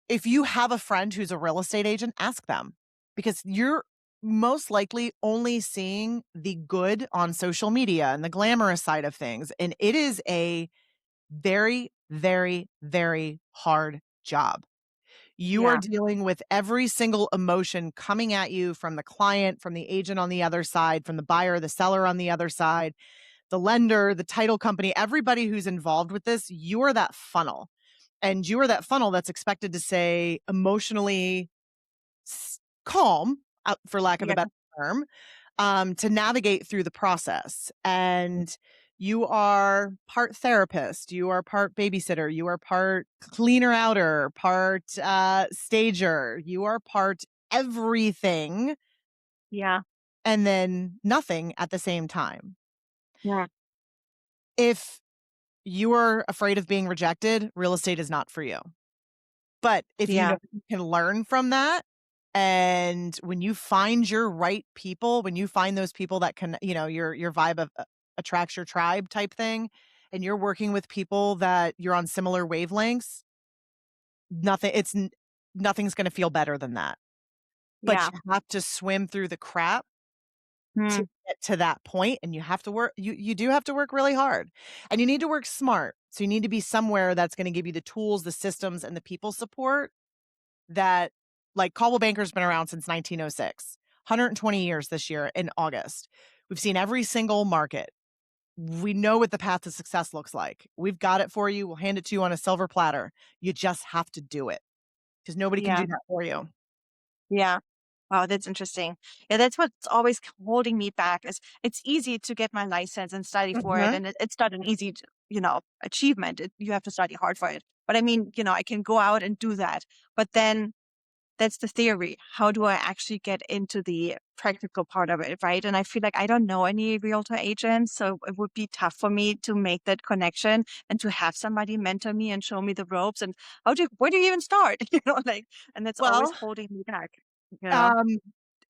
if you have a friend who's a real estate agent, ask them because you're most likely only seeing the good on social media and the glamorous side of things. And it is a very, very, very hard job. You are yeah, dealing with every single emotion coming at you from the client, from the agent on the other side, from the buyer, the seller on the other side, the lender, the title company, everybody who's involved with this. You are that funnel. And you are that funnel that's expected to say emotionally calm, for lack of a yeah, better term, to navigate through the process. And you are part therapist, you are part babysitter, you are part cleaner outer, part stager, you are part everything yeah, and then nothing at the same time. yeah, If you are afraid of being rejected, real estate is not for you. But if you know yeah, you can learn from that, and when you find your right people, when you find those people that can, your vibe of attracts your tribe type thing, and you're working with people that you're on similar wavelengths, nothing it's n- nothing's going to feel better than that. But yeah, you have to swim through the crap to mm, get to that point, and you have to work you do have to work really hard. And you need to work smart. So you need to be somewhere that's going to give you the tools, the systems, and the people support that, like, Coldwell Banker's been around since 1906, 120 years this year in August. We've seen every single market. We know what the path to success looks like. We've got it for you. We'll hand it to you on a silver platter. You just have to do it because nobody can yeah, do that for you. yeah. Wow, that's interesting. Yeah, that's what's always holding me back is it's easy to get my license and study for it, Mhm. and it's not an easy, achievement. You have to study hard for it. But I mean, I can go out and do that. But then that's the theory. How do I actually get into the practical part of it, right? And I feel like I don't know any realtor agents, so it would be tough for me to make that connection and to have somebody mentor me and show me the ropes and where do you even start? And that's always Well, holding me back, you know? um,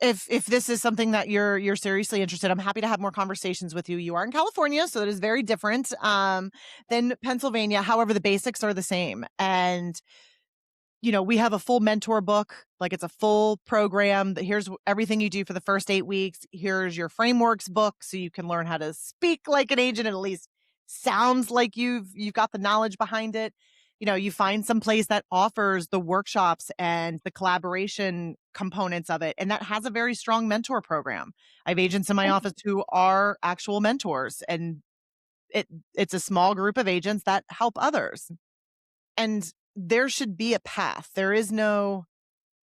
if this is something that you're seriously interested, I'm happy to have more conversations with you. You are in California, so it is very different than Pennsylvania. However, the basics are the same. And we have a full mentor book, like it's a full program that here's everything you do for the first 8 weeks. Here's your frameworks book so you can learn how to speak like an agent and at least sounds like you've got the knowledge behind it. You find some place that offers the workshops and the collaboration components of it. And that has a very strong mentor program. I have agents in my office who are actual mentors and it it's a small group of agents that help others. And there should be a path. There is no,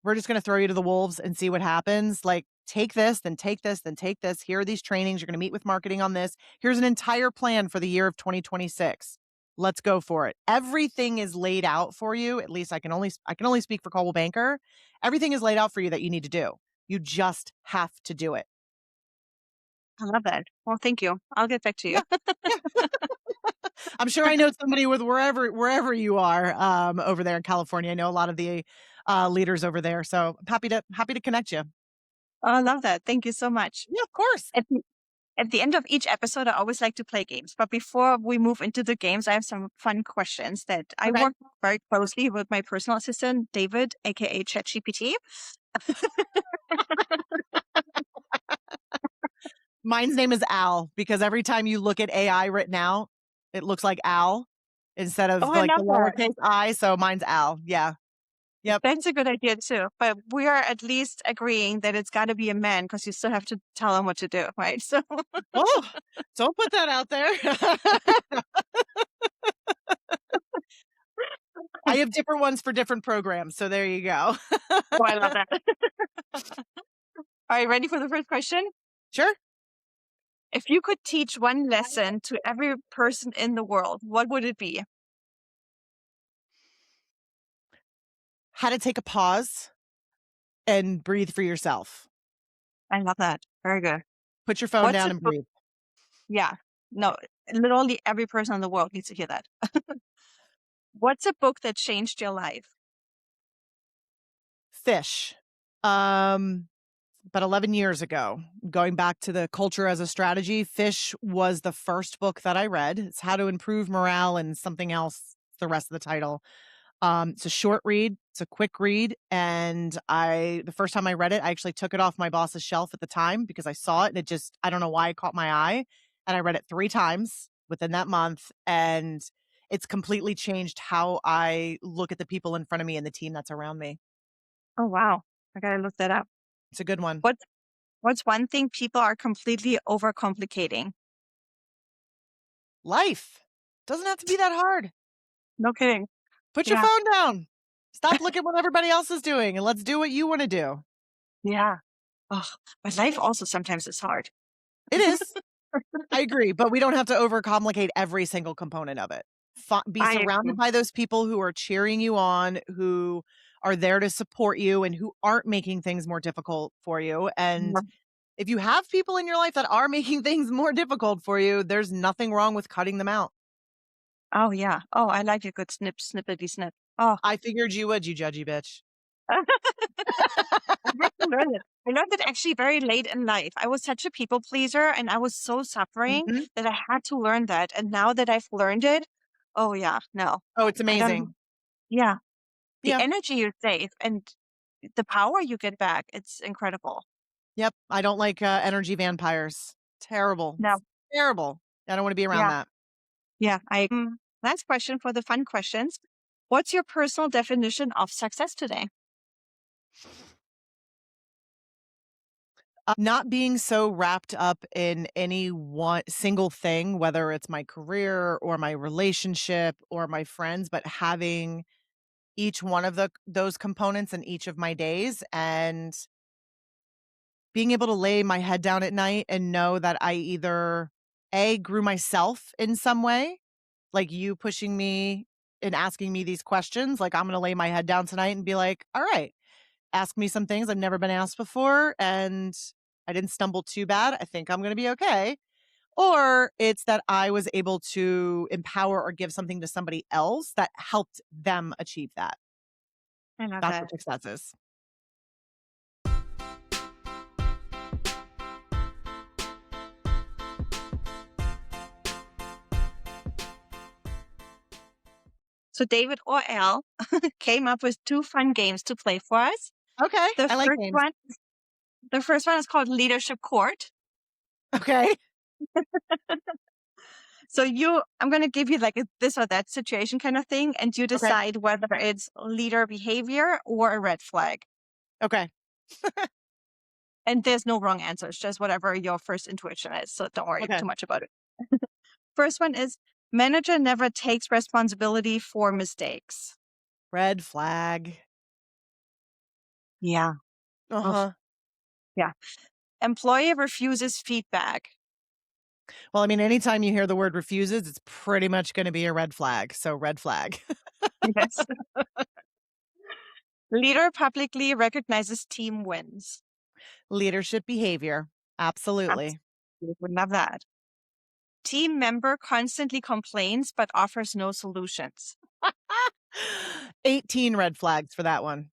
we're just going to throw you to the wolves and see what happens. Like, take this, then take this, then take this. Here are these trainings. You're going to meet with marketing on this. Here's an entire plan for the year of 2026. Let's go for it. Everything is laid out for you. At least I can only speak for Coldwell Banker. Everything is laid out for you that you need to do. You just have to do it. I love that. Well, thank you. I'll get back to you. Yeah. Yeah. I'm sure I know somebody with wherever you are over there in California. I know a lot of the leaders over there, so I'm happy to connect you. I love that. Thank you so much. Yeah, of course. At the, at the end of each episode, I always like to play games. But before we move into the games, I have some fun questions that I Okay. work very closely with my personal assistant, David, aka ChatGPT. Mine's name is Al because every time you look at AI written out, it looks like Al instead Oh, of I like the love that. lowercase I. So mine's Al. Yeah. Yep. That's a good idea too. But we are at least agreeing that it's got to be a man because you still have to tell him what to do, right? So, Oh, don't put that out there. I have different ones for different programs, so there you go. Oh, I love that. Are you ready for the first question? Sure. If you could teach one lesson to every person in the world, what would it be? How to take a pause and breathe for yourself. I love that. Very good. Put your phone What's down a and book? breathe. Yeah. No, literally every person in the world needs to hear that. What's a book that changed your life? Fish. Um, about 11 years ago, going back to the culture as a strategy, Fish was the first book that I read. It's How to Improve Morale and something else, the rest of the title. It's a short read, it's a quick read, and the first time I read it, I actually took it off my boss's shelf at the time because I saw it and it just I don't know why it caught my eye, and I read it 3 times within that month, and it's completely changed how I look at the people in front of me and the team that's around me. Oh, wow. I gotta look that up. It's a good one. What What's one thing people are completely overcomplicating? Life doesn't have to be that hard. No kidding. Put your Yeah. phone down. Stop looking what everybody else is doing and let's do what you wanna do. Yeah. Oh, but life also sometimes is hard. It is. I agree, but we don't have to overcomplicate every single component of it. Be I surrounded agree. by those people who are cheering you on, who are there to support you, and who aren't making things more difficult for you. And Yeah. if you have people in your life that are making things more difficult for you, there's nothing wrong with cutting them out. Oh, yeah. Oh, I like a good snippety snip. Oh, I figured you would, you judgy bitch. I had to learn it. I learned it actually very late in life. I was such a people pleaser and I was so suffering Mhm. that I had to learn that. And now that I've learned it, oh yeah, no, Oh, it's I don't, amazing. yeah, the Yeah. energy you save and the power you get back, it's incredible. Yep. I don't like energy vampires. Terrible. No, It's terrible. I don't want to be around yeah, that. yeah. Last question for the fun questions. What's your personal definition of success today? Not being so wrapped up in any one single thing, whether it's my career or my relationship or my friends, but having each one of those components in each of my days and being able to lay my head down at night and know that I either A, grew myself in some way, like you pushing me and asking me these questions, like I'm going to lay my head down tonight and be like, all right, ask me some things I've never been asked before, and I didn't stumble too bad. I think I'm gonna be okay. Or it's that I was able to empower or give something to somebody else that helped them achieve that. I love That's what that. success is. So David or Al came up with two fun games to play for us. Okay, The I like first games. one, the first one is called Leadership Court. Okay, So I'm going to give you like a this or that situation kind of thing, and you okay, decide whether it's leader behavior or a red flag. okay, And there's no wrong answer. It's just whatever your first intuition is. So don't worry okay. too much about it. First one is manager never takes responsibility for mistakes. Red flag. Yeah. Oh, Uh-huh. yeah. Employee refuses feedback. Well, I mean, anytime you hear the word refuses, it's pretty much gonna be a red flag. So red flag. Yes. Leader publicly recognizes team wins. Leadership behavior. Absolutely. Absolutely. Would love that. Team member constantly complains but offers no solutions. 18 red flags for that one.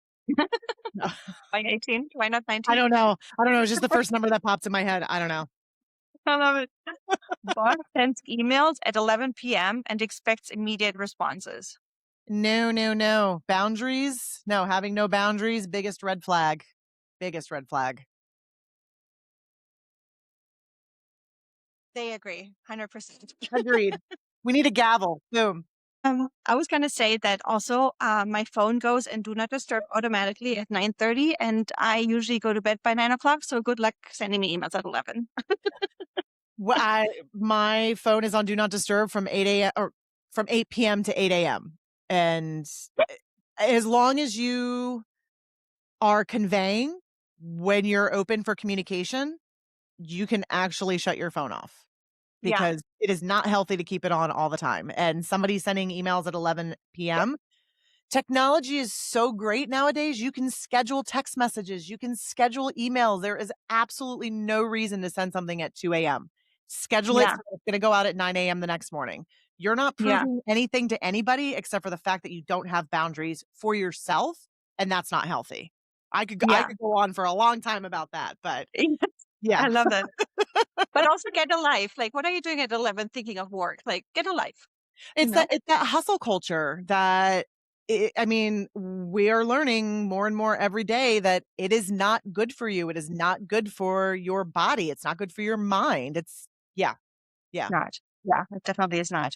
Why 18? Why not I 19? don't know. I don't know, it's just the first number that popped in my head. I don't know. I love it. Boss sends emails at 11 p.m. and expects immediate responses. No, no, no. Boundaries? No, having no boundaries, biggest red flag. Biggest red flag. They agree, 100%. Agreed. We need a gavel. Boom. I was gonna say that also. My phone goes and do not disturb automatically at 9:30, and I usually go to bed by 9 o'clock. So good luck sending me emails at 11. My phone is on do not disturb from 8 a.m. or from 8 p.m. to 8 a.m. And as long as you are conveying when you're open for communication, you can actually shut your phone off Yeah. because it is not healthy to keep it on all the time. And somebody sending emails at 11 p.m. Technology is so great nowadays. You can schedule text messages, you can schedule emails. There is absolutely no reason to send something at 2 a.m. Schedule it Yeah. so it's going to go out at 9 a.m. the next morning. You're not Yeah. proving anything to anybody except for the fact that you don't have boundaries for yourself, and that's not healthy. I Yeah. could go on for a long time about that, but yeah. I love that. But also get a life. Like, what are you doing at 11 thinking of work? Like, get a life, you know? It's that hustle culture that I mean, we are learning more and more every day that it is not good for you. It is not good for your body. It's not good for your mind. It's yeah, yeah. Not. Yeah, it definitely is not.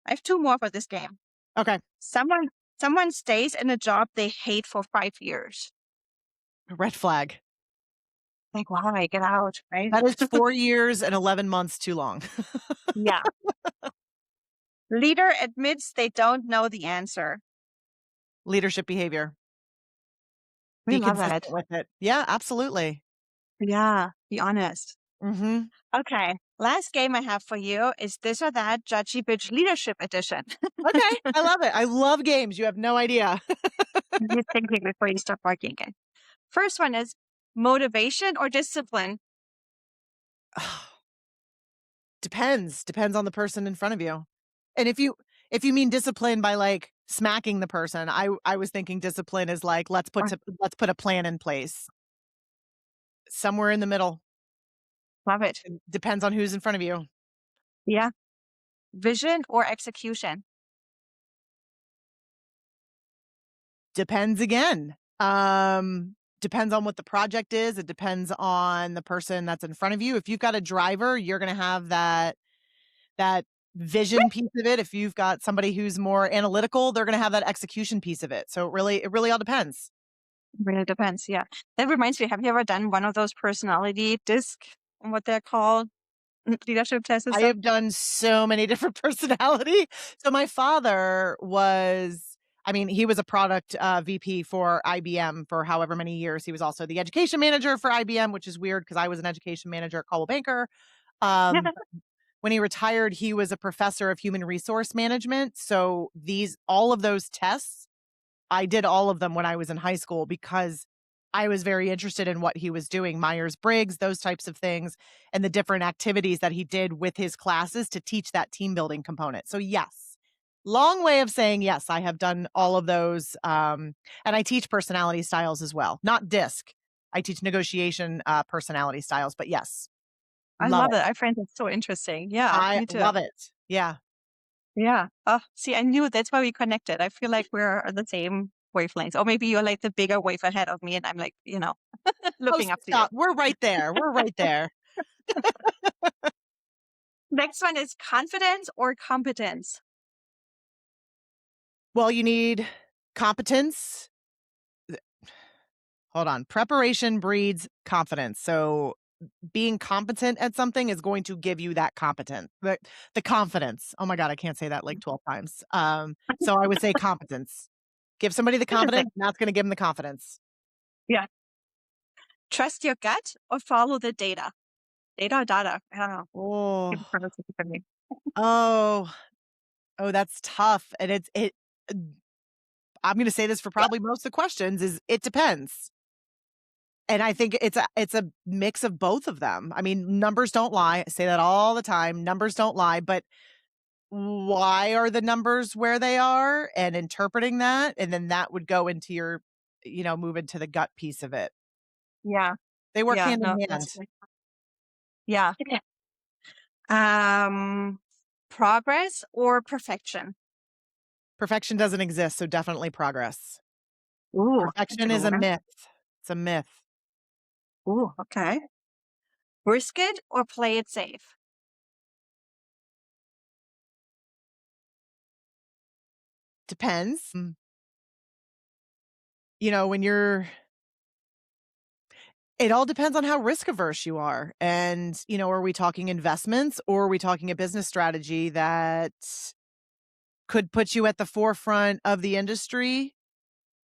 I have two more for this game. Okay. Someone someone stays in a job they hate for 5 years. Red flag. Like, why? Get out, right? That is 4 years and 11 months too long. Yeah. Leader admits they don't know the answer. Leadership behavior. We Be love consistent it. with it. Yeah, absolutely. Yeah, be honest. Mhm. Okay. Last game I have for you is this or that Judgy Bitch Leadership Edition. Okay. I love it. I love games. You have no idea. You're thinking before you start barking again. First one is motivation or discipline. Depends on the person in front of you. And if you mean discipline by, like, smacking the person, I was thinking discipline is like, Or let's put a plan in place. Somewhere in the middle. love it. It depends on who's in front of you. Yeah. Vision or execution. Depends again. Depends on what the project is, it depends on the person that's in front of you. If you've got a driver, you're gonna have that vision piece of it. If you've got somebody who's more analytical, they're gonna have that execution piece of it. So it really all depends. Really depends. Yeah. That reminds me, have you ever done one of those personality disc, what they're called? Leadership tests and I stuff? have done so many different personality. So my father was I mean, he was a product, VP for IBM for however many years. He was also the education manager for IBM, which is weird because I was an education manager at Coldwell Banker. Um, when he retired, he was a professor of human resource management. So these all of those tests I did all of them when I was in high school because I was very interested in what he was doing, Myers-Briggs, those types of things, and the different activities that he did with his classes to teach that team building component. So, yes, long way of saying yes, I have done all of those. And I teach personality styles as well, not DISC. I teach negotiation personality styles, but yes, I love love it. it. I find it so interesting. Yeah, I me too. love it. Yeah. Yeah. Oh, see, I knew that's why we connected. I feel like we're on the same wavelengths. Or maybe you're like the bigger wave ahead of me and I'm like, Oh, looking up to you. stop. We're right there. We're right there. Next one is confidence or competence. Well, you need competence. Hold on. Preparation breeds confidence. So being competent at something is going to give you that competence, the confidence. Oh my God, I can't say that like 12 times. So I would say competence. Give somebody the Interesting. confidence, and that's going to give them the confidence. Yeah. Trust your gut or follow the data. Data or data? I don't know. Oh, Give it conversation for me. oh, oh, that's tough. And I'm going to say this for probably most of the questions is it depends. And I think it's a mix of both of them. I mean, numbers don't lie. I say that all the time. Numbers don't lie, but why are the numbers where they are and interpreting that, and then that would go into your move into the gut piece of it. Yeah. They work Yeah. hand No, in that's hand. great. Yeah. Yeah. Um, progress or perfection? Perfection doesn't exist, so definitely progress. Ooh, that's a Perfection good is a one. myth. It's a myth. Ooh, okay. Risk it or play it safe? Depends. When you're it all depends on how risk averse you are. And, are we talking investments or are we talking a business strategy that could put you at the forefront of the industry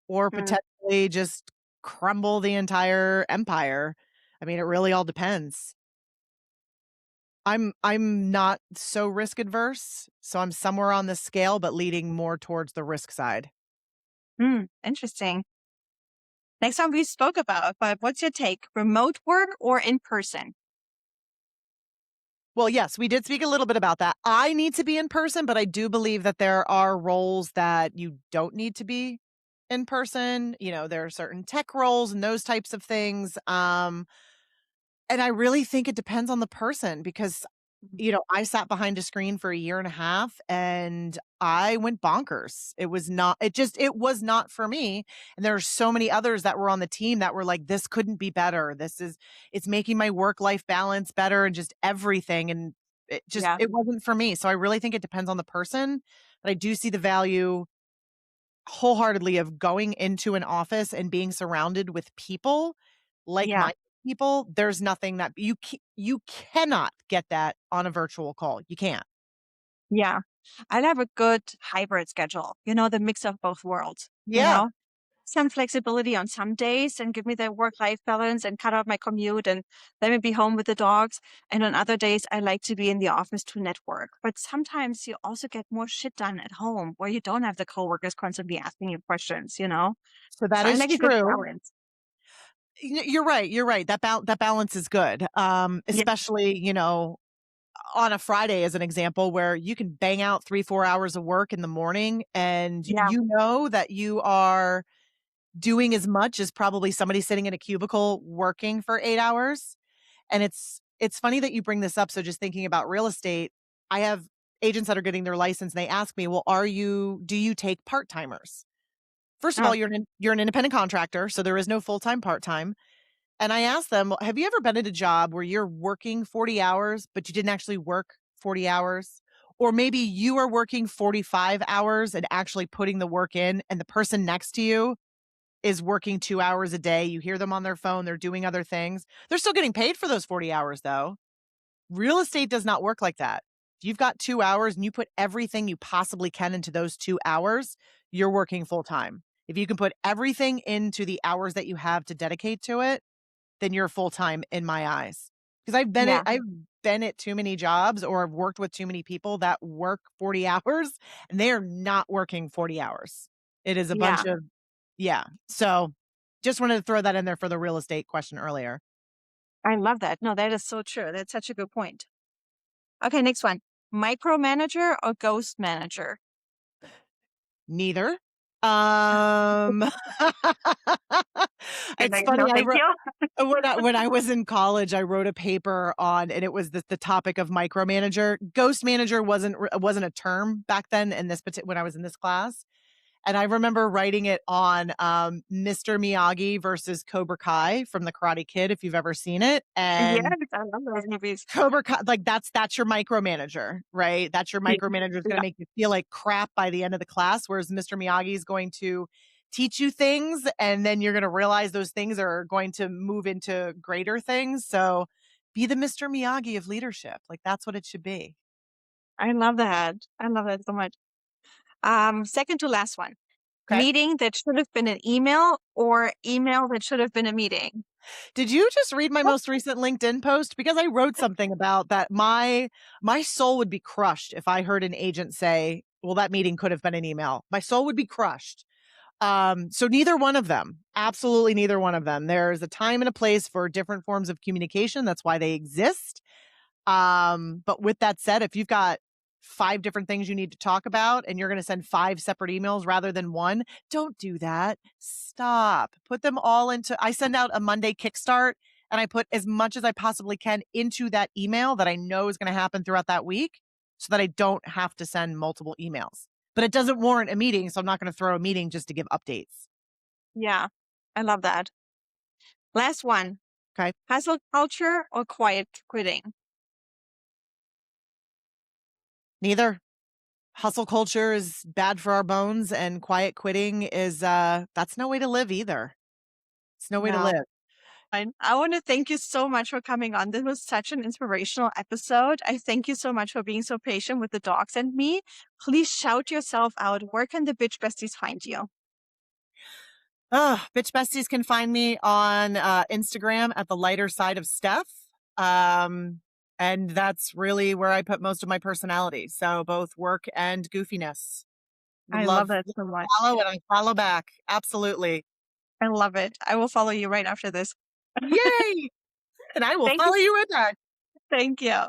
or Mm, potentially just crumble the entire empire. I mean, it really all depends. I'm not so risk adverse, so I'm somewhere on the scale, but leading more towards the risk side. interesting. Next one we spoke about, but what's your take? Remote work or in person? Well, yes, we did speak a little bit about that. I need to be in person, but I do believe that there are roles that you don't need to be in person. You know, there are certain tech roles and those types of things. And I really think it depends on the person because, Mhm. you know, I sat behind a screen for a year and a half and I went bonkers. It was not for me. And there are so many others that were on the team that were like, this couldn't be better. It's making my work life balance better and just everything. And Yeah, it wasn't for me. So I really think it depends on the person. But I do see the value wholeheartedly of going into an office and being surrounded with people, like yeah, my people. There's nothing that you cannot get that on a virtual call. You can't. yeah. I have a good hybrid schedule, the mix of both worlds, Yeah. some flexibility on some days and give me the work life balance and cut out my commute and let me be home with the dogs. And on other days, I like to be in the office to network. But sometimes you also get more shit done at home where you don't have the coworkers constantly asking you questions. So that So I is like a good true. balance. You're right, you're right. That balance is good. Yeah. Especially, you know, on a Friday as an example where you can bang out 3, 4 hours of work in the morning and Yeah. you know that you are doing as much as probably somebody sitting in a cubicle working for 8 hours. And it's funny that you bring this up. So just thinking about real estate, I have agents that are getting their license and they ask me, "Well, do you take part-timers?" First of all, Oh, you're an independent contractor, so there is no full-time, part-time. And I asked them, "Well, have you ever been at a job where you're working 40 hours, but you didn't actually work 40 hours? Or maybe you are working 45 hours and actually putting the work in, and the person next to you is working 2 hours a day. You hear them on their phone, they're doing other things. They're still getting paid for those 40 hours, though. Real estate does not work like that. If you've got 2 hours and you put everything you possibly can into those 2 hours, you're working full time. If you can put everything into the hours that you have to dedicate to it, then you're full time in my eyes. Because yeah, I've been at too many jobs or I've worked with too many people that work 40 hours and they are not working 40 hours. It is a bunch yeah. of yeah. So, just wanted to throw that in there for the real estate question earlier. I love that. No, that is so true. That's such a good point. Okay, next one. Micromanager or ghost manager? Neither. Um, You're it's like, funny, no, thank you. when I was in college, I wrote a paper on and it was the topic of micromanager. Ghost manager wasn't a term back then in when I was in this class. And I remember writing it on, Mr. Miyagi versus Cobra Kai from The Karate Kid, if you've ever seen it, Yes, and I love those movies. Cobra Kai like, that's your micromanager, right? That's your Yeah, micromanager is gonna yeah, make you feel like crap by the end of the class, whereas Mr. Miyagi is going to teach you things, and then you're gonna realize those things are going to move into greater things, so be the Mr. Miyagi of leadership, like, that's what it should be. I love that. I love that so much. Second to last one. Okay. Meeting that should have been an email or email that should have been a meeting. Did you just read my most recent LinkedIn post? Because I wrote something about that my soul would be crushed if I heard an agent say, "Well, that meeting could have been an email." My soul would be crushed. So neither one of them, absolutely neither one of them. There's a time and a place for different forms of communication. That's why they exist. But with that said, if you've got 5 different things you need to talk about and you're going to send 5 separate emails rather than one, don't do that. Stop. Put them all into I send out a Monday kickstart and I put as much as I possibly can into that email that I know is going to happen throughout that week so that I don't have to send multiple emails. But it doesn't warrant a meeting, so I'm not going to throw a meeting just to give updates. Yeah, I love that. Last one. Okay? Hustle culture or quiet quitting? Neither. Hustle culture is bad for our bones and quiet quitting is that's no way to live either. It's no way to No. live. Fine. I want to thank you so much for coming on. This was such an inspirational episode. I thank you so much for being so patient with the dogs and me. Please shout yourself out. Where can the bitch besties find you? Oh, bitch besties can find me on Instagram at the lighter side of Steph. Um, and that's really where I put most of my personality. So both work and goofiness. Would I love love it to so much. follow and I follow back. Absolutely. I love it. I will follow you right after this. Yay! And I will Thank you. follow you with that. Thank you.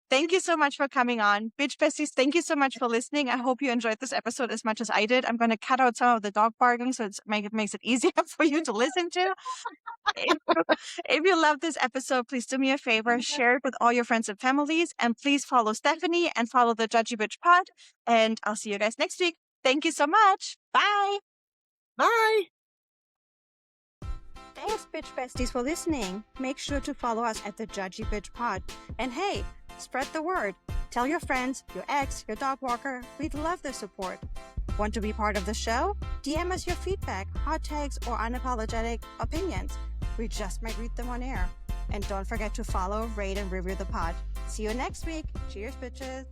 Thank you so much for coming on. Bitch besties, thank you so much for listening. I hope you enjoyed this episode as much as I did. I'm going to cut out some of the dog barking so it makes it easier for you to listen to. If, if you love this episode, please do me a favor, share it with all your friends and families, and please follow Stephanie and follow the Judgy Bitch Pod. And I'll see you guys next week. Thank you so much. Bye. Bye. Thanks, Bitch Besties, for listening. Make sure to follow us at the Judgy Bitch Pod. And hey, spread the word. Tell your friends, your ex, your dog walker. We'd love their support. Want to be part of the show? DM us your feedback, hot takes, or unapologetic opinions. We just might read them on air. And don't forget to follow, rate, and review the pod. See you next week. Cheers, bitches.